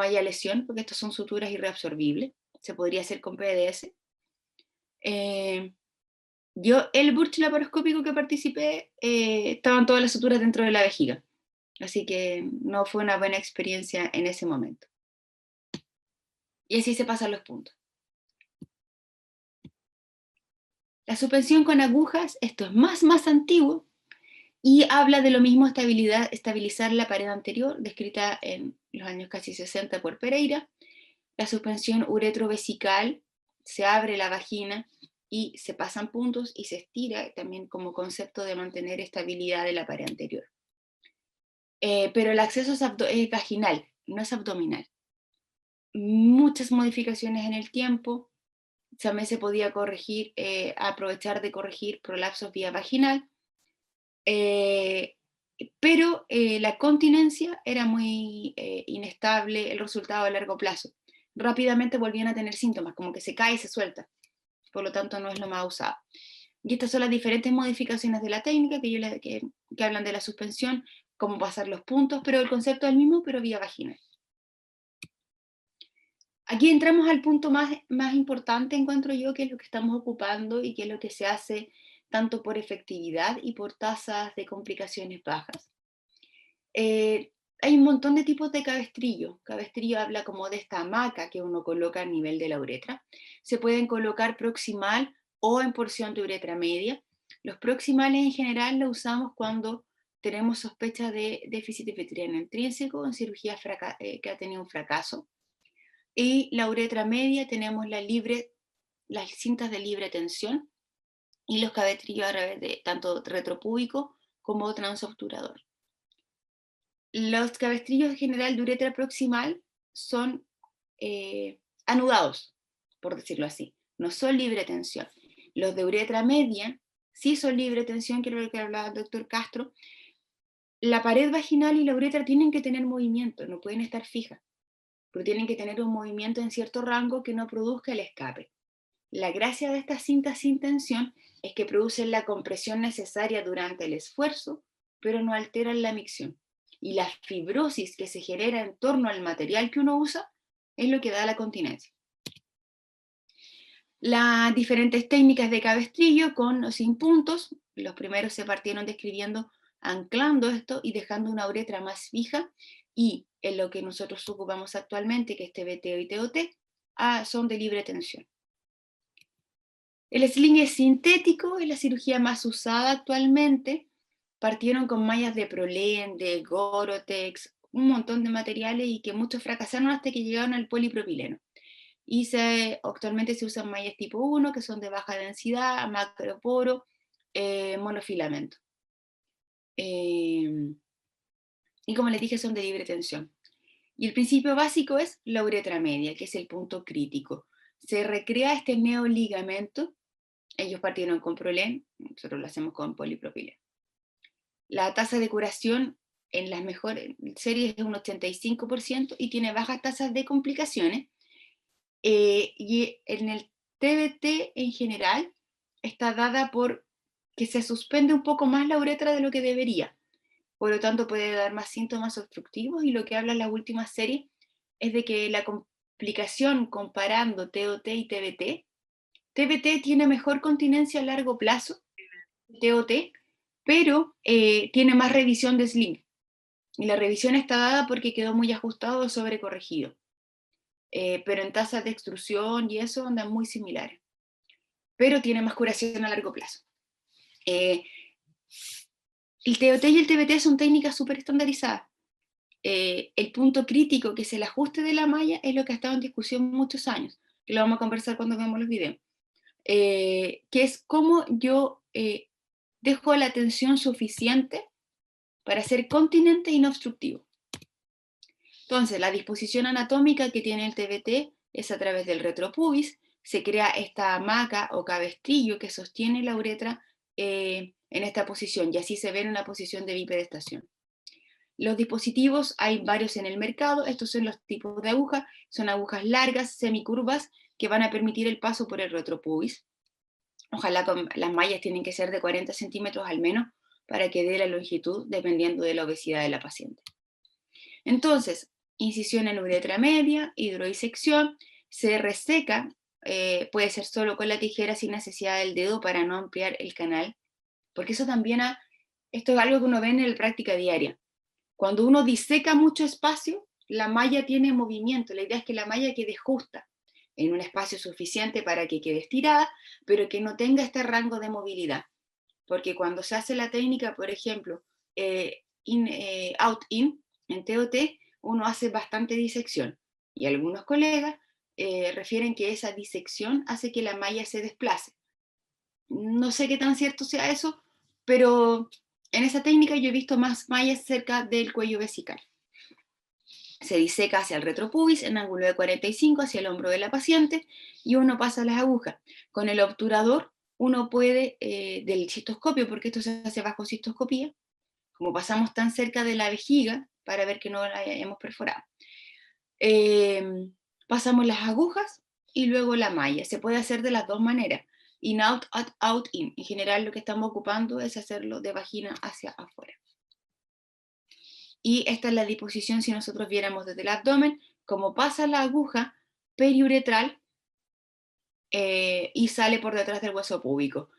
haya lesión, porque estas son suturas irreabsorbibles. Se podría hacer con PDS. El Burch laparoscópico que participé, estaban todas las suturas dentro de la vejiga, así que no fue una buena experiencia en ese momento. Y así se pasan los puntos. La suspensión con agujas, esto es más antiguo, y habla de lo mismo, estabilizar la pared anterior, descrita en los años casi 60 por Pereira. La suspensión uretrovesical, se abre la vagina y se pasan puntos y se estira, también como concepto de mantener estabilidad de la pared anterior. Pero el acceso es vaginal, no es abdominal. Muchas modificaciones en el tiempo. También se podía aprovechar de corregir prolapsos vía vaginal, pero la continencia era muy inestable, el resultado a largo plazo. Rápidamente volvían a tener síntomas, como que se cae y se suelta, por lo tanto no es lo más usado. Y estas son las diferentes modificaciones de la técnica que hablan de la suspensión, cómo pasar los puntos, pero el concepto es el mismo, pero vía vaginal. Aquí entramos al punto más importante, encuentro yo, que es lo que estamos ocupando y que es lo que se hace tanto por efectividad y por tasas de complicaciones bajas. Hay un montón de tipos de cabestrillo. Cabestrillo habla como de esta hamaca que uno coloca a nivel de la uretra. Se pueden colocar proximal o en porción de uretra media. Los proximales en general los usamos cuando tenemos sospecha de déficit epitelial intrínseco en cirugía que ha tenido un fracaso. Y la uretra media tenemos las cintas de libre tensión y los cabestrillos a través de tanto retropúbico como transobturador. Los cabestrillos en general de uretra proximal son anudados, por decirlo así, no son libre tensión. Los de uretra media sí son libre tensión, que es lo que hablaba el doctor Castro. La pared vaginal y la uretra tienen que tener movimiento, no pueden estar fijas, pero tienen que tener un movimiento en cierto rango que no produzca el escape. La gracia de estas cintas sin tensión es que producen la compresión necesaria durante el esfuerzo, pero no alteran la micción. Y la fibrosis que se genera en torno al material que uno usa es lo que da la continencia. Las diferentes técnicas de cabestrillo con o sin puntos, los primeros se partieron describiendo anclando esto y dejando una uretra más fija, y en lo que nosotros ocupamos actualmente, que es TBT y TOT, son de libre tensión. El sling es sintético, es la cirugía más usada actualmente. Partieron con mallas de Prolene, de Gore-Tex, un montón de materiales y que muchos fracasaron hasta que llegaron al polipropileno. Y actualmente se usan mallas tipo 1, que son de baja densidad, macroporo, monofilamento. Y como les dije, son de libre tensión. Y el principio básico es la uretra media, que es el punto crítico. Se recrea este neoligamento. Ellos partieron con Prolene, nosotros lo hacemos con polipropileno. La tasa de curación en las mejores series es un 85% y tiene bajas tasas de complicaciones. Y en el TBT en general está dada por que se suspende un poco más la uretra de lo que debería. Por lo tanto puede dar más síntomas obstructivos, y lo que habla la última serie es de que la complicación comparando TOT y TBT, TBT tiene mejor continencia a largo plazo, TOT, pero tiene más revisión de sling. Y la revisión está dada porque quedó muy ajustado o sobrecorregido. Pero en tasas de extrusión y eso andan muy similares. Pero tiene más curación a largo plazo. El TOT y el TBT son técnicas súper estandarizadas. El punto crítico, que es el ajuste de la malla, es lo que ha estado en discusión muchos años, que lo vamos a conversar cuando vemos los videos. Que es cómo yo dejo la tensión suficiente para ser continente y no obstructivo. Entonces, la disposición anatómica que tiene el TBT es a través del retropubis. Se crea esta hamaca o cabestrillo que sostiene la uretra en esta posición, y así se ve en una posición de bipedestación. Los dispositivos, hay varios en el mercado. Estos son los tipos de agujas. Son agujas largas, semicurvas, que van a permitir el paso por el retropubis. Ojalá las mallas tienen que ser de 40 centímetros al menos para que dé la longitud dependiendo de la obesidad de la paciente. Entonces, incisión en uretra media, hidrodisección, se reseca, puede ser solo con la tijera sin necesidad del dedo para no ampliar el canal, porque eso también esto es algo que uno ve en la práctica diaria. Cuando uno diseca mucho espacio, la malla tiene movimiento. La idea es que la malla quede justa en un espacio suficiente para que quede estirada, pero que no tenga este rango de movilidad. Porque cuando se hace la técnica, por ejemplo, out-in, en TOT, uno hace bastante disección. Y algunos colegas refieren que esa disección hace que la malla se desplace. No sé qué tan cierto sea eso, pero en esa técnica yo he visto más mallas cerca del cuello vesical. Se diseca hacia el retropubis en ángulo de 45 hacia el hombro de la paciente y uno pasa las agujas. Con el obturador uno puede, del cistoscopio, porque esto se hace bajo cistoscopía, como pasamos tan cerca de la vejiga para ver que no la hayamos perforado. Pasamos las agujas y luego la malla. Se puede hacer de las dos maneras. In-out, out-in. En general lo que estamos ocupando es hacerlo de vagina hacia afuera. Y esta es la disposición si nosotros viéramos desde el abdomen, cómo pasa la aguja periuretral y sale por detrás del hueso púbico.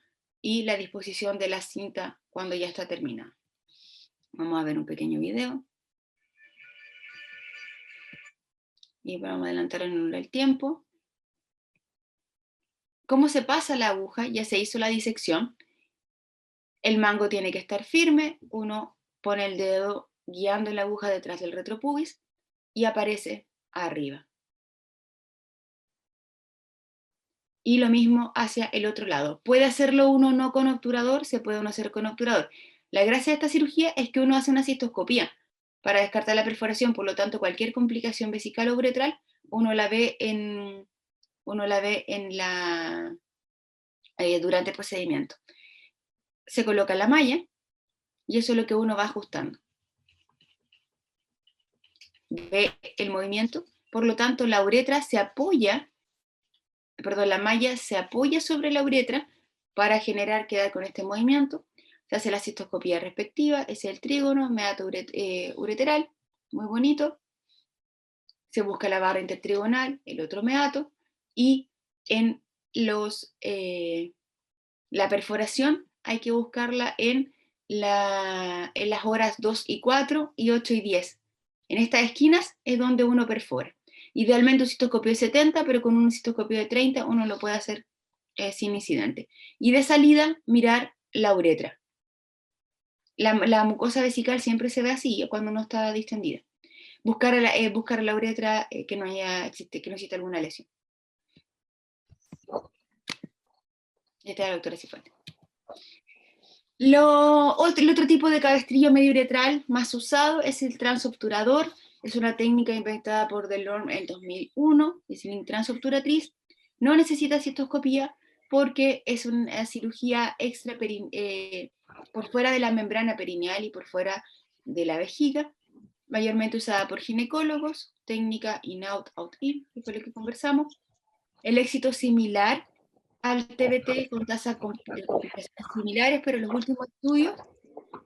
Y la disposición de la cinta cuando ya está terminada. Vamos a ver un pequeño video. Y vamos a adelantar en el tiempo. ¿Cómo se pasa la aguja? Ya se hizo la disección. El mango tiene que estar firme. Uno pone el dedo guiando la aguja detrás del retropubis y aparece arriba. Y lo mismo hacia el otro lado. ¿Puede hacerlo uno no con obturador? Se puede uno hacer con obturador. La gracia de esta cirugía es que uno hace una cistoscopía para descartar la perforación, por lo tanto cualquier complicación vesical o uretral uno la ve durante el procedimiento. Se coloca la malla y eso es lo que uno va ajustando. Ve el movimiento, por lo tanto la uretra se apoya, la malla se apoya sobre la uretra para quedar con este movimiento. Se hace la cistoscopía respectiva, ese es el trígono, meato ureteral, muy bonito. Se busca la barra intertrigonal, el otro meato, y en la perforación hay que buscarla en las horas 2 y 4 y 8 y 10. En estas esquinas es donde uno perfora. Idealmente un cistoscopio de 70, pero con un cistoscopio de 30 uno lo puede hacer sin incidente. Y de salida, mirar la uretra. La mucosa vesical siempre se ve así cuando no está distendida. Buscar la uretra que no exista alguna lesión. Esta es la doctora Cifuentes. El otro tipo de cabestrillo medio uretral más usado es el transobturador. Es una técnica inventada por Delorme en 2001, es la transobturatriz. No necesita cistoscopía porque es una cirugía extra por fuera de la membrana perineal y por fuera de la vejiga, mayormente usada por ginecólogos, técnica in-out, out-in, que fue lo que conversamos. El éxito similar al TBT con tasas de complicaciones similares, pero los últimos estudios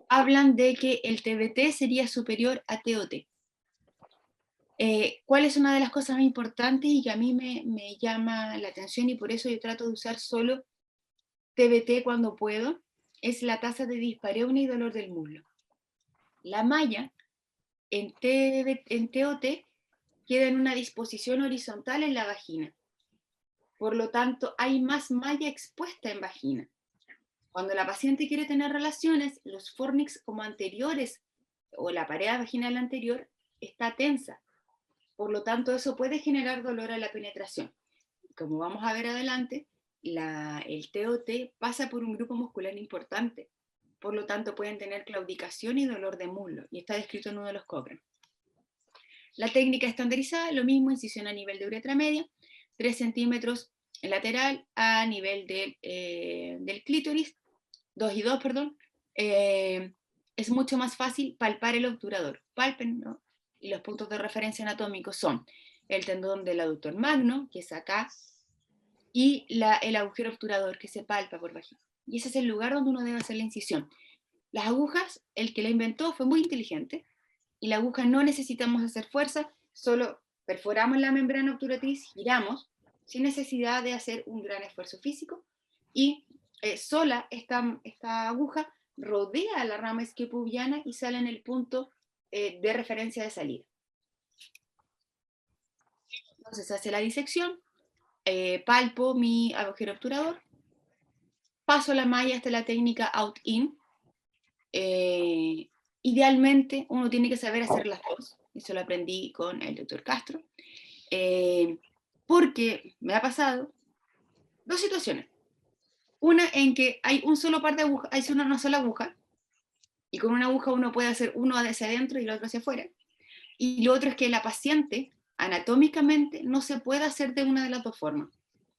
hablan de que el TBT sería superior a TOT. ¿Cuál es una de las cosas más importantes y que a mí me llama la atención y por eso yo trato de usar solo TBT cuando puedo? Es la tasa de dispareunia y dolor del muslo. La malla en TOT queda en una disposición horizontal en la vagina. Por lo tanto, hay más malla expuesta en vagina. Cuando la paciente quiere tener relaciones, los fornix como anteriores o la pared vaginal anterior está tensa. Por lo tanto, eso puede generar dolor a la penetración. Como vamos a ver adelante, el TOT pasa por un grupo muscular importante. Por lo tanto, pueden tener claudicación y dolor de muslo. Y está descrito en uno de los Cochrane. La técnica estandarizada, lo mismo, incisión a nivel de uretra media, 3 centímetros lateral a nivel del clítoris, 2 y 2, perdón. Es mucho más fácil palpar el obturador. Palpen, ¿no? Y los puntos de referencia anatómicos son el tendón del aductor magno, que es acá, y el agujero obturador, que se palpa por vagina. Y ese es el lugar donde uno debe hacer la incisión. Las agujas, el que la inventó fue muy inteligente, y la aguja no necesitamos hacer fuerza, solo perforamos la membrana obturatriz, giramos, sin necesidad de hacer un gran esfuerzo físico, y sola esta aguja rodea la rama isquiopubiana y sale en el punto de referencia de salida. Entonces se hace la disección, palpo mi agujero obturador, paso la malla hasta la técnica out-in. Idealmente uno tiene que saber hacer las dos, eso lo aprendí con el doctor Castro, porque me ha pasado dos situaciones. Una en que hay un solo par de agujas, hay una sola aguja, y con una aguja uno puede hacer uno hacia adentro y el otro hacia afuera. Y lo otro es que la paciente, anatómicamente, no se puede hacer de una de las dos formas.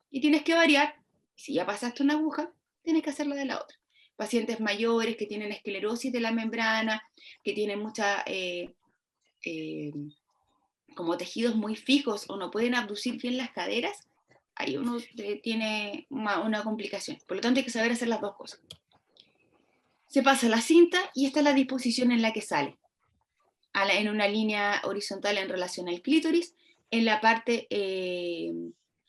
Y tienes que variar, si ya pasaste una aguja, tienes que hacerla de la otra. Pacientes mayores que tienen esclerosis de la membrana, que tienen como tejidos muy fijos o no pueden abducir bien las caderas, ahí uno tiene una complicación. Por lo tanto, hay que saber hacer las dos cosas. Se pasa la cinta y esta es la disposición en la que sale. En una línea horizontal en relación al clítoris, en la parte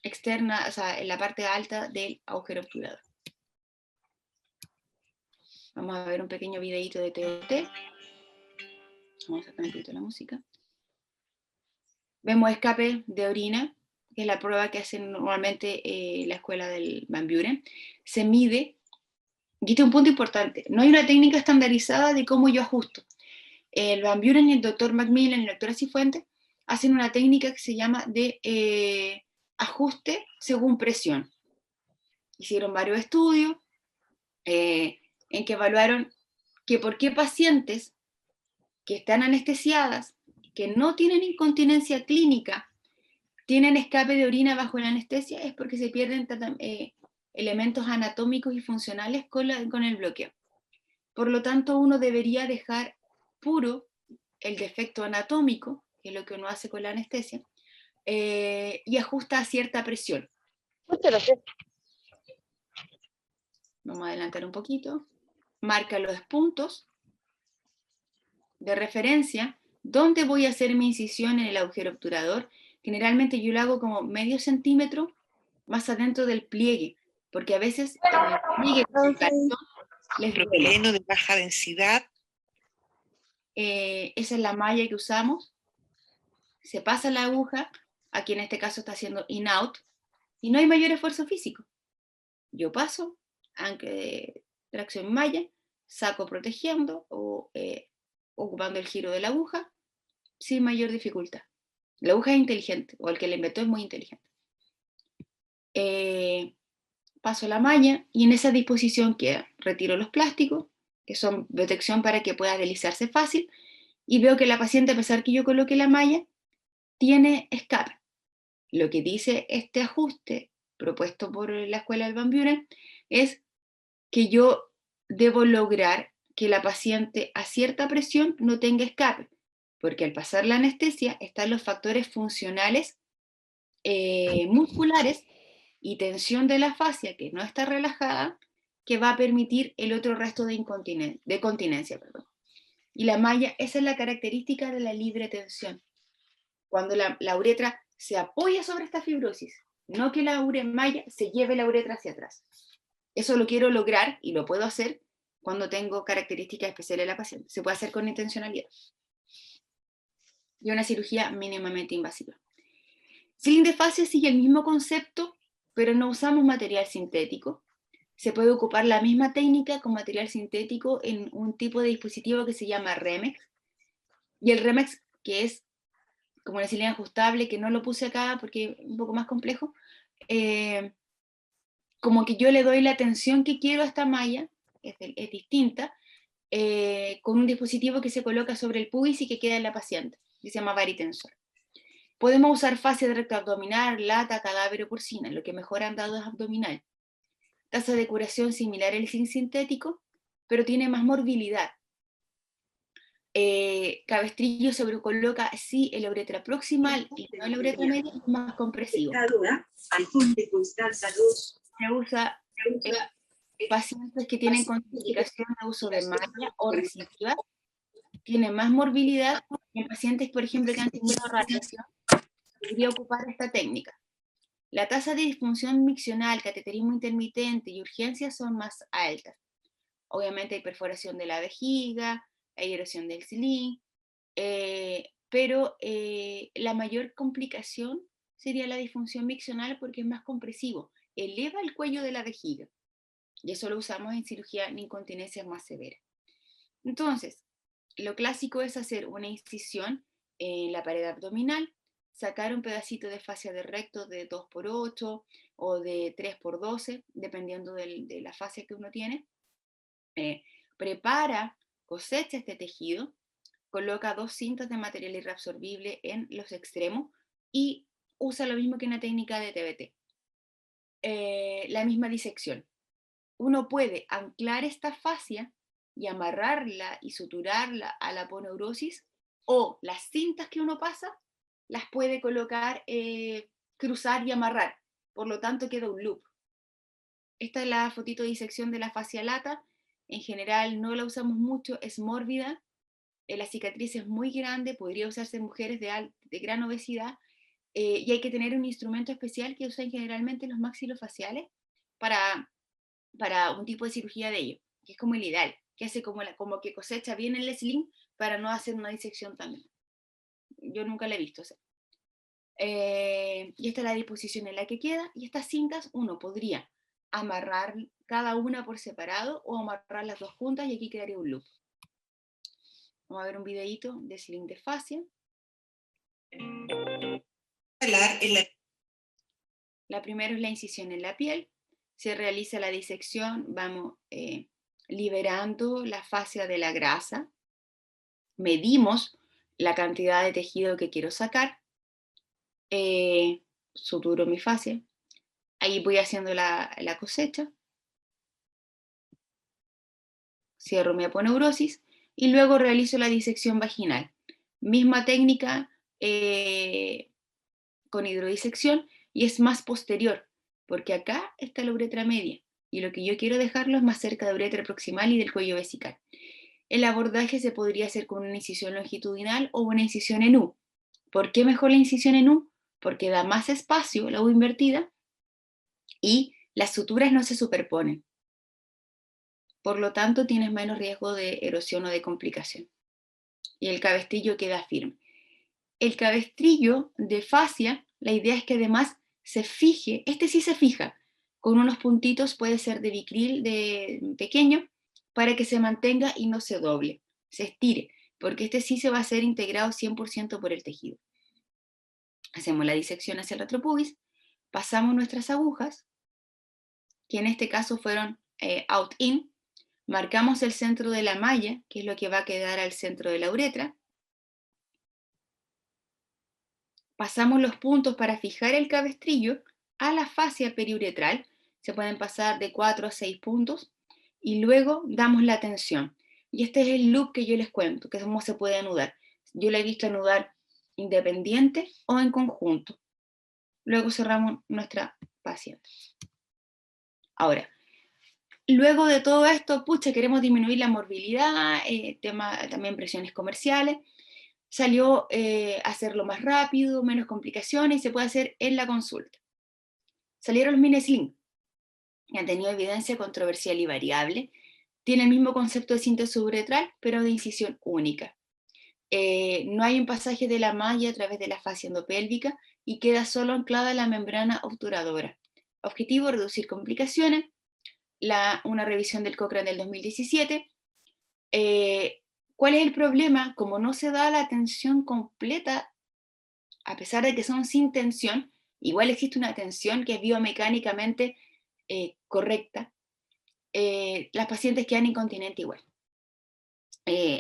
externa, o sea, en la parte alta del agujero obturador. Vamos a ver un pequeño videito de TDT. Vamos a sacar un poquito la música. Vemos escape de orina, que es la prueba que hacen normalmente la escuela del Van Buren. Se mide, y este es un punto importante, no hay una técnica estandarizada de cómo yo ajusto. El Van Buren y el doctor Macmillan y el doctor Cifuentes hacen una técnica que se llama de ajuste según presión. Hicieron varios estudios en que evaluaron que por qué pacientes que están anestesiadas, que no tienen incontinencia clínica, tienen escape de orina bajo la anestesia, es porque se pierden elementos anatómicos y funcionales con el bloqueo. Por lo tanto, uno debería dejar puro el defecto anatómico, que es lo que uno hace con la anestesia, y ajusta a cierta presión. Vamos a adelantar un poquito. Marca los puntos de referencia donde voy a hacer mi incisión en el agujero obturador. Generalmente yo lo hago como medio centímetro más adentro del pliegue, porque a veces en el pliegue les Propileno de baja densidad. Esa es la malla que usamos. Se pasa la aguja, aquí en este caso está haciendo in-out, y no hay mayor esfuerzo físico. Yo paso, aunque de tracción malla, saco protegiendo o ocupando el giro de la aguja, sin mayor dificultad. La aguja es inteligente, o el que la inventó es muy inteligente. Paso la malla y en esa disposición queda. Retiro los plásticos, que son protección para que pueda deslizarse fácil, y veo que la paciente, a pesar que yo coloque la malla, tiene escape. Lo que dice este ajuste propuesto por la escuela del Van Buren es que yo debo lograr que la paciente a cierta presión no tenga escape, porque al pasar la anestesia están los factores funcionales musculares y tensión de la fascia que no está relajada, que va a permitir el otro resto de continencia. Y la malla, esa es la característica de la libre tensión. Cuando la uretra se apoya sobre esta fibrosis, no que la malla se lleve la uretra hacia atrás. Eso lo quiero lograr y lo puedo hacer cuando tengo características especiales de la paciente. Se puede hacer con intencionalidad. Y una cirugía mínimamente invasiva. Sling de fascia sigue el mismo concepto, pero no usamos material sintético. Se puede ocupar la misma técnica con material sintético en un tipo de dispositivo que se llama Remex. Y el Remex, que es como una cilindra ajustable, que no lo puse acá porque es un poco más complejo, como que yo le doy la tensión que quiero a esta malla, es distinta, con un dispositivo que se coloca sobre el pubis y que queda en la paciente, que se llama varitensor. Podemos usar fascia de recto abdominal, lata, cadáver o porcina, lo que mejora dados abdominal. Tasa de curación similar al zinc sintético, pero tiene más morbilidad. Cabestrillo se coloca sí en la uretra proximal y no en la uretra media, es más compresivo. Se usa pacientes que tienen contraindicación de uso de malla o recidiva, tienen más morbilidad que en pacientes, por ejemplo, que han tenido radiación, debería ocupar esta técnica. La tasa de disfunción miccional, cateterismo intermitente y urgencia son más altas. Obviamente hay perforación de la vejiga, hay erosión del sling, pero la mayor complicación sería la disfunción miccional porque es más compresivo, eleva el cuello de la vejiga, y eso lo usamos en cirugía en incontinencia más severa. Entonces, lo clásico es hacer una incisión en la pared abdominal, sacar un pedacito de fascia de recto de 2x8 o de 3x12, dependiendo de la fascia que uno tiene. Prepara, cosecha este tejido, coloca 2 cintas de material irreabsorbible en los extremos y usa lo mismo que una técnica de TBT. La misma disección. Uno puede anclar esta fascia y amarrarla y suturarla a la aponeurosis, o las cintas que uno pasa las puede colocar, cruzar y amarrar. por lo tanto queda un loop. Esta es la fotito de disección de la fascia lata. En general no la usamos mucho, es mórbida. La cicatriz es muy grande, podría usarse en mujeres de gran obesidad, y hay que tener un instrumento especial que usan generalmente los maxilofaciales para un tipo de cirugía de ello, que es como el ideal, que hace como que cosecha bien el sling para no hacer una disección también. Yo nunca la he visto. O sea. Y esta es la disposición en la que queda, y estas cintas uno podría amarrar cada una por separado o amarrar las dos juntas y aquí quedaría un loop. Vamos a ver un videíto de sling de fascia. La primera es la incisión en la piel. Se realiza la disección, vamos liberando la fascia de la grasa. Medimos la cantidad de tejido que quiero sacar. Suturo mi fascia. Ahí voy haciendo la cosecha. Cierro mi aponeurosis y luego realizo la disección vaginal. Misma técnica con hidrodisección, y es más posterior, porque acá está la uretra media, y lo que yo quiero dejarlo es más cerca de la uretra proximal y del cuello vesical. El abordaje se podría hacer con una incisión longitudinal o una incisión en U. ¿Por qué mejor la incisión en U? Porque da más espacio, la U invertida, y las suturas no se superponen. Por lo tanto, tienes menos riesgo de erosión o de complicación. Y el cabestrillo queda firme. El cabestrillo de fascia, la idea es que además se fije, este sí se fija, con unos puntitos, puede ser de Vicryl de pequeño, para que se mantenga y no se doble, se estire, porque este sí se va a ser integrado 100% por el tejido. Hacemos la disección hacia el retropubis, pasamos nuestras agujas, que en este caso fueron out-in, marcamos el centro de la malla, que es lo que va a quedar al centro de la uretra, pasamos los puntos para fijar el cabestrillo a la fascia periuretral, se pueden pasar de 4 a 6 puntos, y luego damos la tensión. Y este es el loop que yo les cuento, que es cómo se puede anudar. Yo la he visto anudar independiente o en conjunto. Luego cerramos nuestra paciente. Ahora, luego de todo esto, pucha, queremos disminuir la morbilidad, también presiones comerciales. Salió hacerlo más rápido, menos complicaciones, y se puede hacer en la consulta. Salieron los mini sling, que han tenido evidencia controversial y variable. Tiene el mismo concepto de síntesis uretral, pero de incisión única. No hay un pasaje de la malla a través de la fascia endopélvica y queda solo anclada la membrana obturadora. Objetivo: reducir complicaciones. Una revisión del Cochrane del 2017. ¿Cuál es el problema? Como no se da la atención completa, a pesar de que son sin tensión, igual existe una tensión que es biomecánicamente correcta, las pacientes quedan incontinentes igual.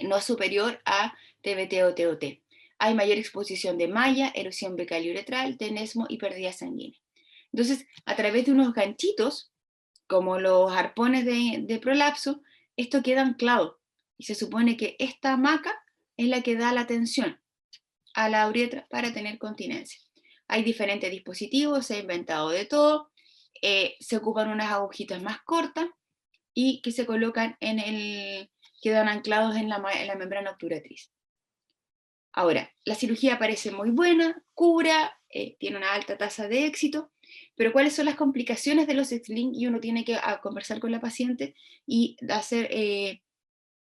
No es superior a TBT o TOT. Hay mayor exposición de malla, erosión bucal y uretral, tenesmo y pérdida sanguínea. Entonces, a través de unos ganchitos, como los arpones de prolapso, esto queda anclado. Y se supone que esta hamaca es la que da la tensión a la uretra para tener continencia. Hay diferentes dispositivos, se ha inventado de todo. Se ocupan unas agujitas más cortas y que se colocan quedan anclados en la membrana obturatriz. Ahora, la cirugía parece muy buena, cura, tiene una alta tasa de éxito, pero ¿cuáles son las complicaciones de los sling? Y uno tiene que conversar con la paciente y hacer,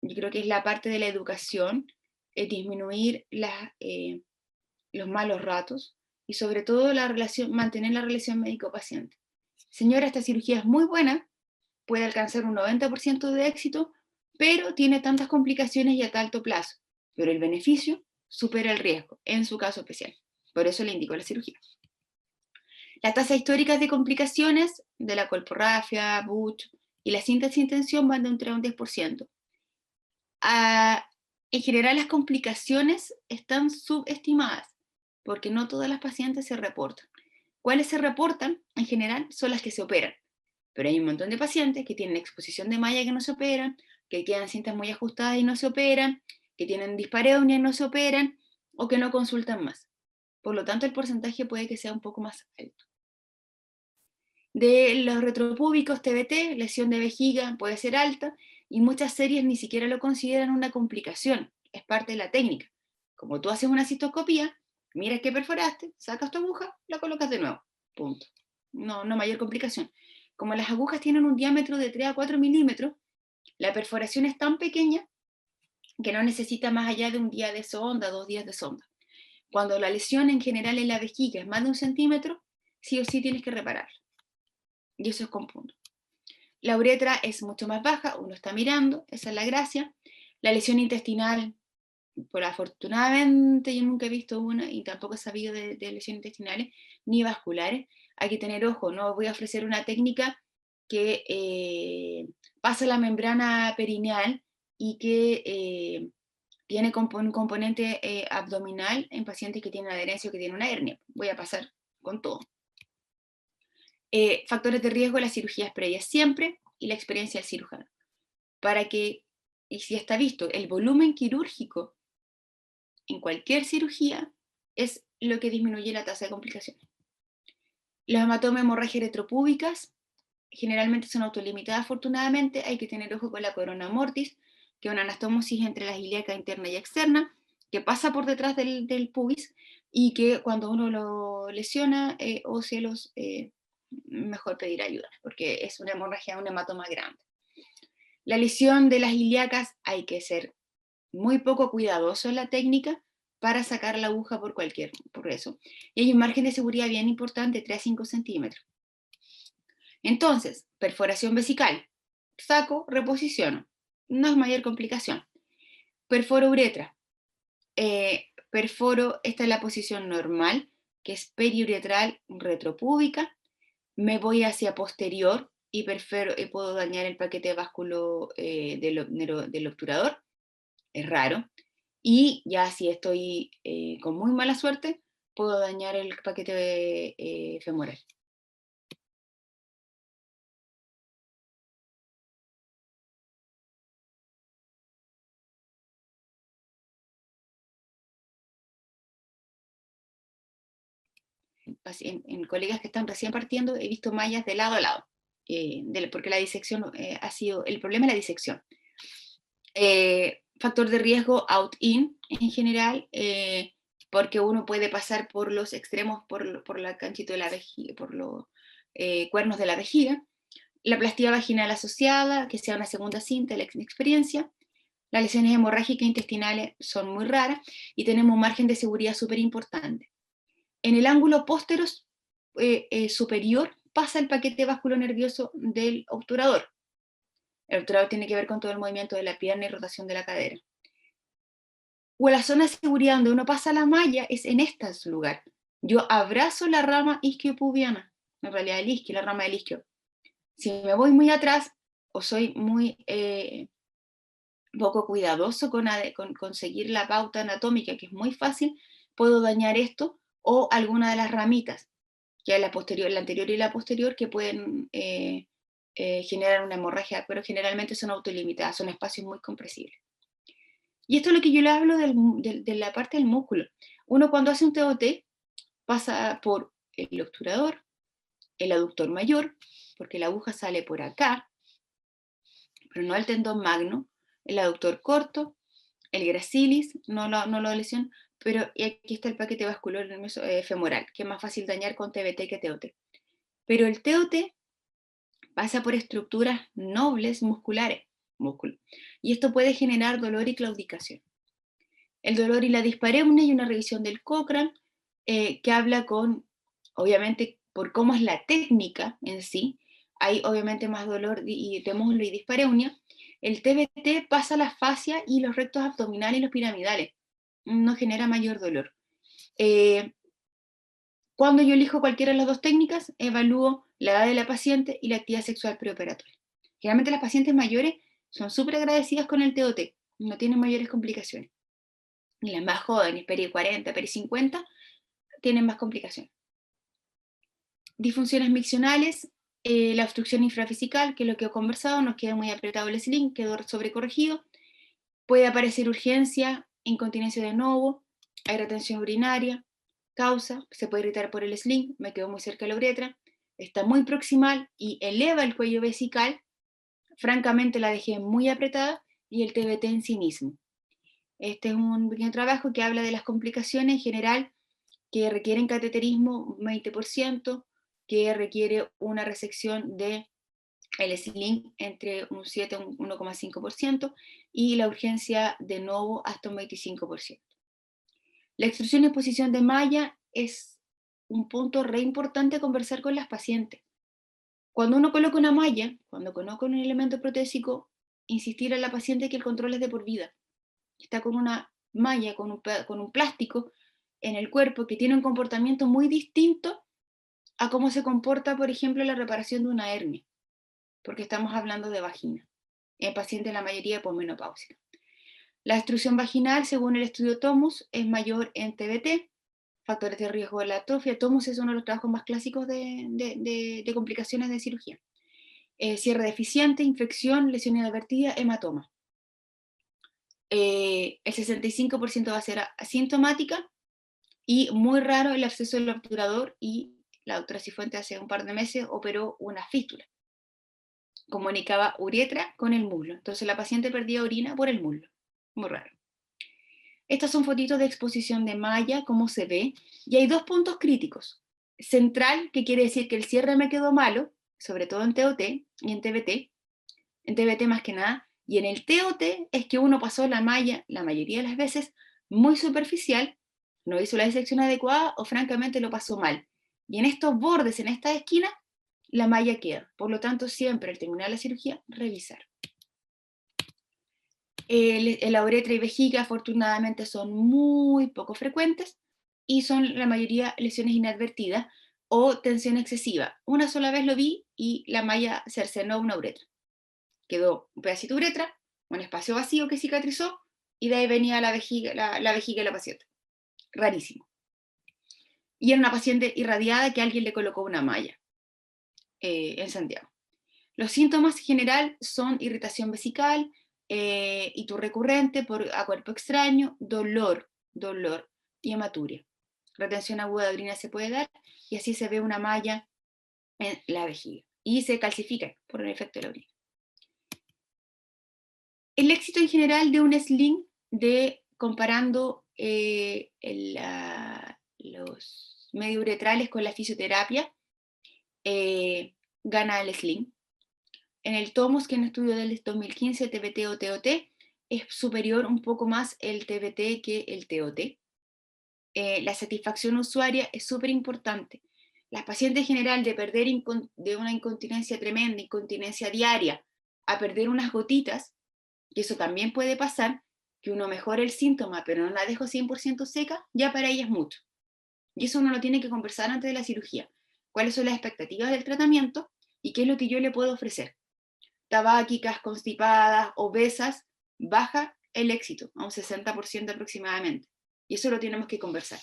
yo creo que es la parte de la educación, disminuir los malos ratos y sobre todo mantener la relación médico-paciente. Señora, esta cirugía es muy buena, puede alcanzar un 90% de éxito, pero tiene tantas complicaciones y a alto plazo, pero el beneficio supera el riesgo, en su caso especial. Por eso le indico la cirugía. Las tasas históricas de complicaciones de la colporrafia, Butch y la cinta sin tensión van de un 3 a un 10%. En general, las complicaciones están subestimadas, porque no todas las pacientes se reportan. ¿Cuáles se reportan? En general son las que se operan, pero hay un montón de pacientes que tienen exposición de malla que no se operan, que quedan cintas muy ajustadas y no se operan, que tienen dispareunia y no se operan, o que no consultan más. Por lo tanto, el porcentaje puede que sea un poco más alto. De los retropúbicos, TBT, lesión de vejiga puede ser alta, y muchas series ni siquiera lo consideran una complicación, es parte de la técnica. Como tú haces una cistoscopía, miras que perforaste, sacas tu aguja, la colocas de nuevo, punto. No mayor complicación. Como las agujas tienen un diámetro de 3 a 4 milímetros, la perforación es tan pequeña que no necesita más allá de un día de sonda, 2 días de sonda. Cuando la lesión en general en la vejiga es más de 1 centímetro, sí o sí tienes que repararla. Y eso es con punto. La uretra es mucho más baja, uno está mirando, esa es la gracia. La lesión intestinal, por afortunadamente yo nunca he visto una y tampoco he sabido de lesiones intestinales ni vasculares. Hay que tener ojo, no voy a ofrecer una técnica que pasa la membrana perineal y que tiene un componente abdominal en pacientes que tienen adherencia o que tienen una hernia. Voy a pasar con todo. Factores de riesgo, las cirugías previas siempre y la experiencia del cirujano. Para que, y si está visto, el volumen quirúrgico en cualquier cirugía es lo que disminuye la tasa de complicaciones. Los hematomas hemorragias retropúbicas generalmente son autolimitadas, afortunadamente. Hay que tener ojo con la corona mortis, que es una anastomosis entre la ilíaca interna y externa, que pasa por detrás del pubis, y que cuando uno lo lesiona o cielos, mejor pedir ayuda, porque es una hemorragia, un hematoma grande. La lesión de las ilíacas hay que ser muy poco cuidadoso en la técnica para sacar la aguja por eso. Y hay un margen de seguridad bien importante, 3 a 5 centímetros. Entonces, perforación vesical, saco, reposiciono, no es mayor complicación. Perforo uretra, perforo, esta es la posición normal, que es periuretral retropúbica, me voy hacia posterior y perforo, puedo dañar el paquete vasculo del obturador, es raro, y ya si estoy con muy mala suerte, puedo dañar el paquete femoral. En colegas que están recién partiendo, he visto mallas de lado a lado, porque la disección ha sido, el problema es la disección. Factor de riesgo out-in en general, porque uno puede pasar por los extremos, por la canchito de la vejiga, por los cuernos de la vejiga. La plastía vaginal asociada, que sea una segunda cinta, la experiencia. Las lesiones hemorrágicas intestinales son muy raras y tenemos un margen de seguridad súper importante. En el ángulo póstero superior pasa el paquete vasculonervioso del obturador. El obturador tiene que ver con todo el movimiento de la pierna y rotación de la cadera. O la zona de seguridad donde uno pasa la malla es en este lugar. Yo abrazo la rama isquiopubiana, en realidad el isquio, la rama del isquio. Si me voy muy atrás o soy muy poco cuidadoso con seguir la pauta anatómica, que es muy fácil, puedo dañar esto o alguna de las ramitas, que es la anterior y la posterior, que pueden generar una hemorragia, pero generalmente son autolimitadas, son espacios muy compresibles. Y esto es lo que yo le hablo de la parte del músculo. Uno cuando hace un TOT pasa por el obturador, el aductor mayor, porque la aguja sale por acá, pero no el tendón magno, el aductor corto, el gracilis, no lo lesión, pero y aquí está el paquete vascular femoral, que es más fácil dañar con TBT que TOT. Pero el TOT pasa por estructuras nobles musculares, músculo, y esto puede generar dolor y claudicación. El dolor y la dispareunia y una revisión del Cochrane, que habla obviamente, por cómo es la técnica en sí, hay obviamente más dolor de muslo y dispareunia. El TBT pasa la fascia y los rectos abdominales y los piramidales, no genera mayor dolor. Cuando yo elijo cualquiera de las dos técnicas, evalúo la edad de la paciente y la actividad sexual preoperatoria. Generalmente las pacientes mayores son súper agradecidas con el TOT, no tienen mayores complicaciones. Y las más jóvenes, peri 40, peri 50, tienen más complicaciones. Disfunciones miccionales, la obstrucción infravesical, que es lo que he conversado, nos queda muy apretado el sling, quedó sobrecorregido. Puede aparecer urgencia, incontinencia de novo, hay retención urinaria, causa, se puede irritar por el sling, me quedó muy cerca de la uretra, está muy proximal y eleva el cuello vesical, francamente la dejé muy apretada, y el TBT en sí mismo. Este es un pequeño trabajo que habla de las complicaciones en general que requieren cateterismo 20%, que requiere una resección de el sling entre un 7 y un 1,5%, y la urgencia de novo hasta un 25%. La extrusión y exposición de malla es un punto re importante a conversar con las pacientes. Cuando uno coloca una malla, cuando coloca un elemento protésico, insistir a la paciente que el control es de por vida. Está con una malla, con un plástico en el cuerpo que tiene un comportamiento muy distinto a cómo se comporta, por ejemplo, la reparación de una hernia, porque estamos hablando de vagina, en pacientes la mayoría posmenopáusica. La extrusión vaginal, según el estudio TOMUS, es mayor en TBT, factores de riesgo de la atrofia. TOMUS es uno de los trabajos más clásicos de complicaciones de cirugía. Cierre deficiente, infección, lesión inadvertida, hematoma. El 65% va a ser asintomática, y muy raro el absceso del obturador, y la doctora Cifuentes hace un par de meses operó una fístula. Comunicaba uretra con el muslo, entonces la paciente perdía orina por el muslo. Muy raro. Estas son fotitos de exposición de malla, cómo se ve, y hay dos puntos críticos. Central, que quiere decir que el cierre me quedó malo, sobre todo en TOT y en TBT más que nada, y en el TOT es que uno pasó la malla, la mayoría de las veces, muy superficial, no hizo la disección adecuada o francamente lo pasó mal. Y en estos bordes, en esta esquina, la malla queda. Por lo tanto, siempre al terminar la cirugía, revisar. La uretra y vejiga afortunadamente son muy poco frecuentes y son la mayoría lesiones inadvertidas o tensión excesiva. Una sola vez lo vi y la malla cercenó una uretra. Quedó un pedacito de uretra, un espacio vacío que cicatrizó, y de ahí venía la vejiga de la paciente. Rarísimo. Y era una paciente irradiada que alguien le colocó una malla en Santiago. Los síntomas en general son irritación vesical, ito recurrente a cuerpo extraño, dolor y hematuria. Retención aguda de orina se puede dar, y así se ve una malla en la vejiga y se calcifica por el efecto de la orina. El éxito en general de un sling, comparando los mediouretrales con la fisioterapia, gana el sling. En el TOMUS, que es un estudio del 2015, TBT o TOT, es superior un poco más el TBT que el TOT. La satisfacción usuaria es súper importante. Las pacientes en general, de perder de una incontinencia tremenda, incontinencia diaria, a perder unas gotitas, y eso también puede pasar, que uno mejore el síntoma, pero no la dejo 100% seca, ya para ella es mucho. Y eso uno lo tiene que conversar antes de la cirugía. ¿Cuáles son las expectativas del tratamiento y qué es lo que yo le puedo ofrecer? Tabáquicas, constipadas, obesas, baja el éxito, a un 60% aproximadamente. Y eso lo tenemos que conversar.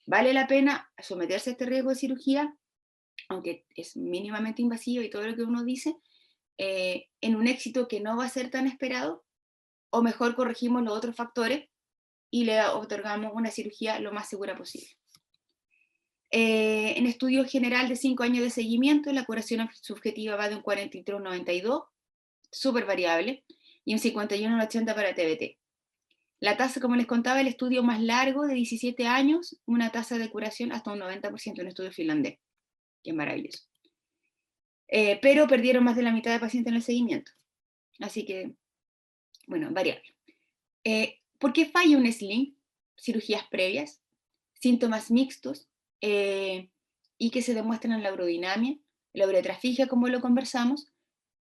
¿Vale la pena someterse a este riesgo de cirugía? Aunque es mínimamente invasivo y todo lo que uno dice, en un éxito que no va a ser tan esperado, o mejor corregimos los otros factores y le otorgamos una cirugía lo más segura posible. En estudio general de 5 años de seguimiento, la curación subjetiva va de un 43 a un 92, súper variable, y un 51 a un 80 para TBT. La tasa, como les contaba, el estudio más largo de 17 años, una tasa de curación hasta un 90% en un estudio finlandés, que es maravilloso. Pero perdieron más de la mitad de pacientes en el seguimiento. Así que, bueno, variable. ¿Por qué falla un sling? Cirugías previas, síntomas mixtos, y que se demuestran en la urodinamia, la uretra fija, como lo conversamos,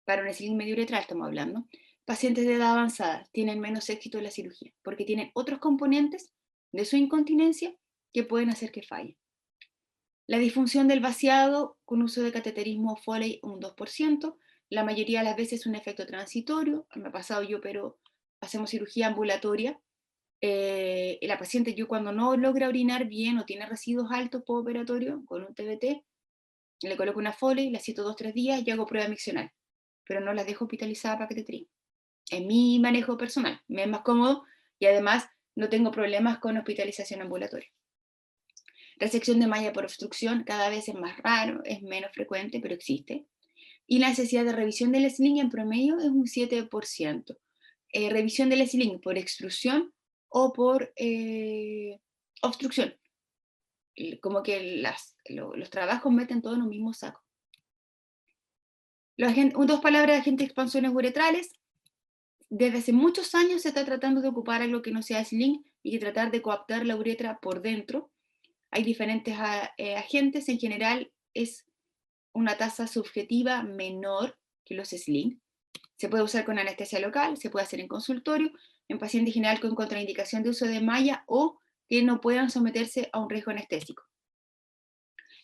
para un sling medio uretral estamos hablando. Pacientes de edad avanzada tienen menos éxito en la cirugía, porque tienen otros componentes de su incontinencia que pueden hacer que falle. La disfunción del vaciado con uso de cateterismo Foley un 2%, la mayoría de las veces es un efecto transitorio. Me ha pasado yo, pero hacemos cirugía ambulatoria. La paciente, yo cuando no logra orinar bien o tiene residuos altos postoperatorio con un TBT, le coloco una Foley, la cito 2-3 días y hago prueba miccional, pero no las dejo hospitalizada para cateterismo. Es mi manejo personal, me es más cómodo y además no tengo problemas con hospitalización ambulatoria. Resección de malla por obstrucción cada vez es más raro, es menos frecuente, pero existe. Y la necesidad de revisión del sling en promedio es un 7%. Revisión del sling por extrusión o por obstrucción. Como que los trabajos meten todo en un mismo saco. Dos palabras de agentes expansores uretrales. Desde hace muchos años se está tratando de ocupar algo que no sea sling y de tratar de coaptar la uretra por dentro. Hay diferentes agentes, en general es una tasa subjetiva menor que los sling. Se puede usar con anestesia local, se puede hacer en consultorio, en pacientes en general con contraindicación de uso de malla o que no puedan someterse a un riesgo anestésico.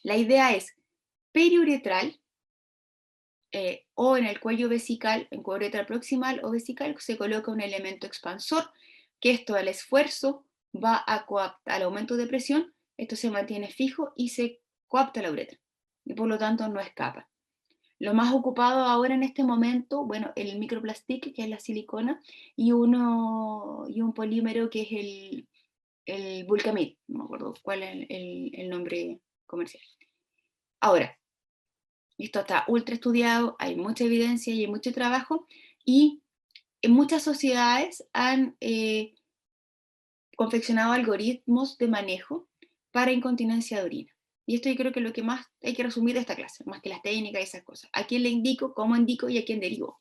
La idea es periuretral o en el cuello vesical, en cuello uretral proximal o vesical, se coloca un elemento expansor, que esto al esfuerzo va a coaptar, al aumento de presión, esto se mantiene fijo y se coapta la uretra, y por lo tanto no escapa. Lo más ocupado ahora en este momento, bueno, el microplastic, que es la silicona, y un polímero que es el Vulcamid, no me acuerdo cuál es el nombre comercial. Ahora, esto está ultra estudiado, hay mucha evidencia y hay mucho trabajo, y en muchas sociedades han confeccionado algoritmos de manejo para incontinencia de orina. Y esto yo creo que es lo que más hay que resumir de esta clase, más que las técnicas y esas cosas. ¿A quién le indico, cómo indico y a quién derivo?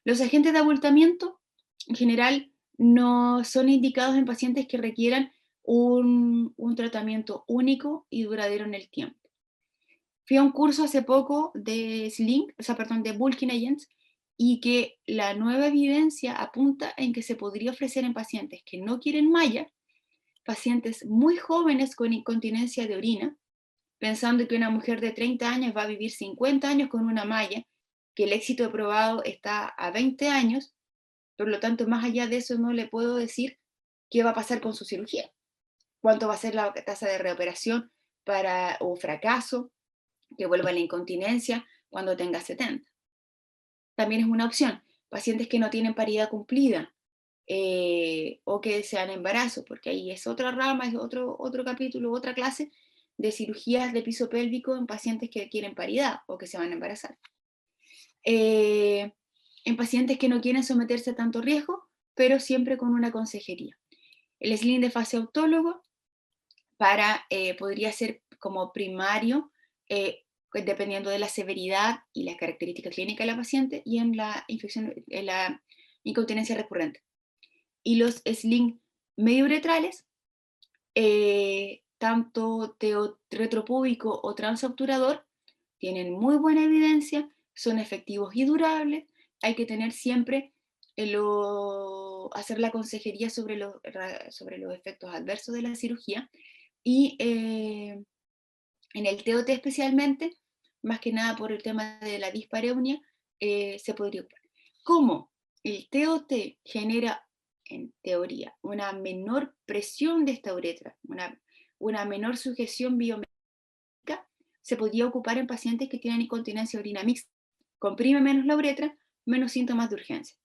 Los agentes de abultamiento, en general, no son indicados en pacientes que requieran un tratamiento único y duradero en el tiempo. Fui a un curso hace poco de sling, de bulking agents, y que la nueva evidencia apunta en que se podría ofrecer en pacientes que no quieren malla, pacientes muy jóvenes con incontinencia de orina, pensando que una mujer de 30 años va a vivir 50 años con una malla, que el éxito probado está a 20 años, por lo tanto, más allá de eso no le puedo decir qué va a pasar con su cirugía, cuánto va a ser la tasa de reoperación o fracaso, que vuelva a la incontinencia cuando tenga 70. También es una opción, pacientes que no tienen paridad cumplida o que desean embarazo, porque ahí es otra rama, es otro capítulo, otra clase de cirugías de piso pélvico en pacientes que quieren paridad o que se van a embarazar. En pacientes que no quieren someterse a tanto riesgo, pero siempre con una consejería. El sling de fase autólogo podría ser como primario, dependiendo de la severidad y la característica clínica de la paciente, y en la incontinencia recurrente. Y los sling mediouretrales, tanto retropúbico o transobturador, tienen muy buena evidencia, son efectivos y durables. Hay que tener siempre hacer la consejería sobre los efectos adversos de la cirugía, y en el TOT especialmente, más que nada por el tema de la dispareunia, se podría ocupar. ¿Cómo el TOT genera, en teoría, una menor presión de esta uretra, una menor sujeción biométrica, se podría ocupar en pacientes que tienen incontinencia de orina mixta? Comprime menos la uretra, menos síntomas de urgencia.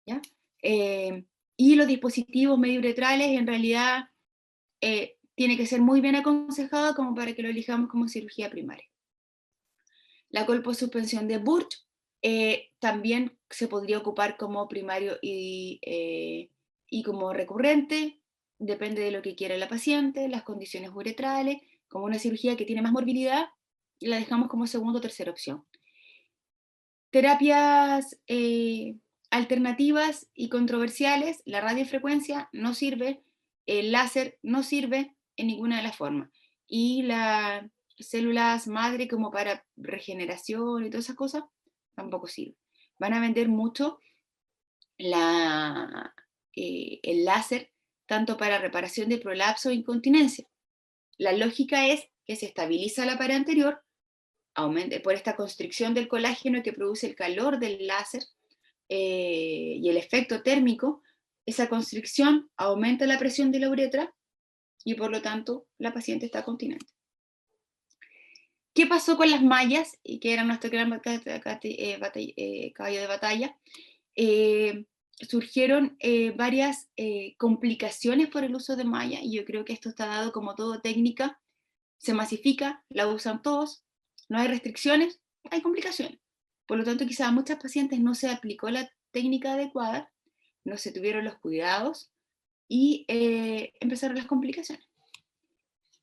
¿Ya? Y los dispositivos mediouretrales, en realidad, tiene que ser muy bien aconsejado como para que lo elijamos como cirugía primaria. La colposuspensión de Burch también se podría ocupar como primario y como recurrente, depende de lo que quiera la paciente, las condiciones uretrales. Como una cirugía que tiene más morbilidad, la dejamos como segunda o tercera opción. Terapias alternativas y controversiales, la radiofrecuencia no sirve, el láser no sirve en ninguna de las formas, y las células madre como para regeneración y todas esas cosas tampoco sirve. Van a vender mucho el láser tanto para reparación de prolapso e incontinencia. La lógica es que se estabiliza la pared anterior, por esta constricción del colágeno que produce el calor del láser y el efecto térmico. Esa constricción aumenta la presión de la uretra y por lo tanto la paciente está continente. ¿Qué pasó con las mallas, que era nuestro gran caballo de batalla? surgieron varias complicaciones por el uso de malla, y yo creo que esto está dado como todo técnica, se masifica, la usan todos, no hay restricciones, hay complicaciones. Por lo tanto, quizás a muchas pacientes no se aplicó la técnica adecuada, no se tuvieron los cuidados y empezaron las complicaciones.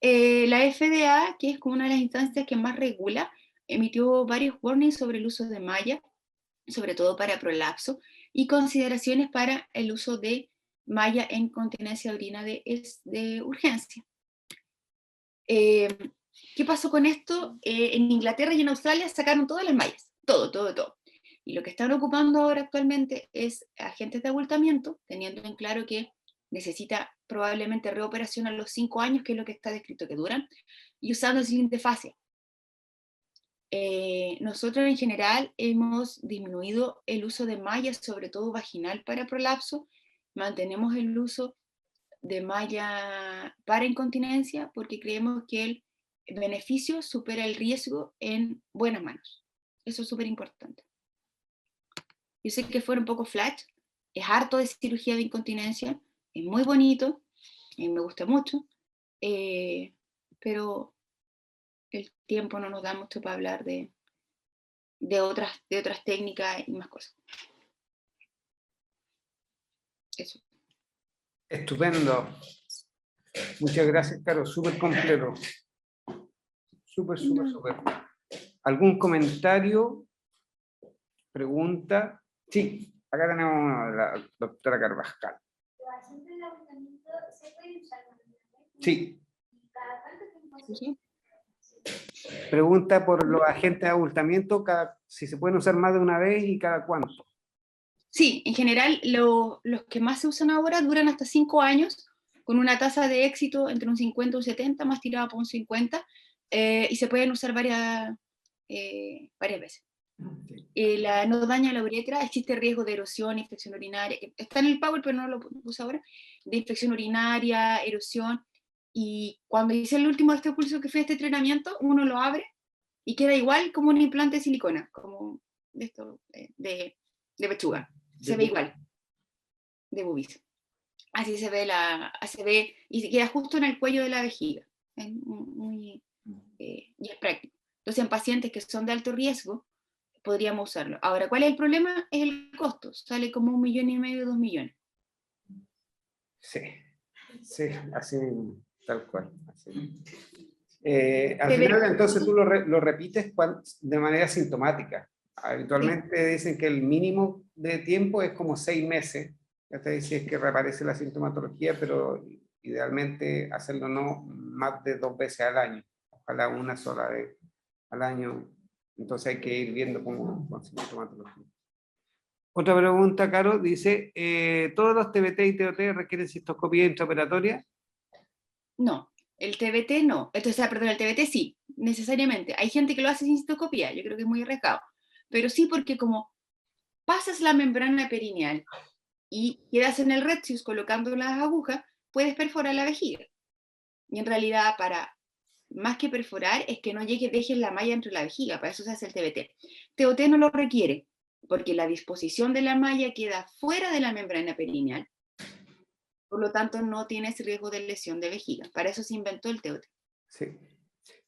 La FDA, que es como una de las instancias que más regula, emitió varios warnings sobre el uso de malla, sobre todo para prolapso, y consideraciones para el uso de malla en continencia de orina de urgencia. ¿Qué pasó con esto? En Inglaterra y en Australia sacaron todas las mallas, todo. Y lo que están ocupando ahora actualmente es agentes de abultamiento, teniendo en claro que necesita probablemente reoperación a los 5 años, que es lo que está descrito que duran, y usando el sling de fascia. Nosotros en general hemos disminuido el uso de mallas, sobre todo vaginal para prolapso, mantenemos el uso de malla para incontinencia porque creemos que el beneficio supera el riesgo en buenas manos. Eso es súper importante. Yo sé que fue un poco flash, es harto de cirugía de incontinencia, es muy bonito, me gusta mucho, pero el tiempo no nos da mucho para hablar de otras técnicas y más cosas. Eso. Estupendo. Muchas gracias, Caro. Súper completo. Súper. ¿Algún comentario? ¿Pregunta? Sí, acá tenemos a la doctora Carvajal. Sí. ¿Sí? Pregunta por los agentes de abultamiento, si se pueden usar más de una vez y cada cuánto. Sí, en general los que más se usan ahora duran hasta 5 años, con una tasa de éxito entre un 50 y un 70, más tirada por un 50, y se pueden usar varias veces. No daña la uretra, existe riesgo de erosión, infección urinaria, está en el Power pero no lo puse ahora, de infección urinaria, erosión, y cuando hice el último de este curso que fue este entrenamiento, uno lo abre y queda igual como un implante de silicona, como de esto, de pechuga, se ve igual, de bubis. Así se ve, y se queda justo en el cuello de la vejiga, es muy, y es práctico. Entonces en pacientes que son de alto riesgo, podríamos usarlo. Ahora, ¿cuál es el problema? Es el costo, sale como 1,5 millones, 2 millones. Sí, así mismo, tal cual. Así. Al final, entonces tú lo repites de manera sintomática. Habitualmente dicen que el mínimo de tiempo es como 6 meses. Ya te decía, es que reaparece la sintomatología, pero idealmente hacerlo no más de 2 veces al año. Ojalá una sola vez al año. Entonces hay que ir viendo cómo con sintomatología. Otra pregunta, Caro, dice, ¿todos los TBT y TOT requieren cistoscopía intraoperatoria? No, el TBT no. Entonces, perdón, el TBT sí, necesariamente. Hay gente que lo hace sin cistoscopía, yo creo que es muy arriesgado. Pero sí, porque como pasas la membrana perineal y quedas en el rectus colocando las agujas, puedes perforar la vejiga. Y en realidad, más que perforar, es que no dejes la malla entre la vejiga, para eso se hace el TBT. TOT no lo requiere, porque la disposición de la malla queda fuera de la membrana perineal, por lo tanto no tienes riesgo de lesión de vejiga. Para eso se inventó el TOT. Sí.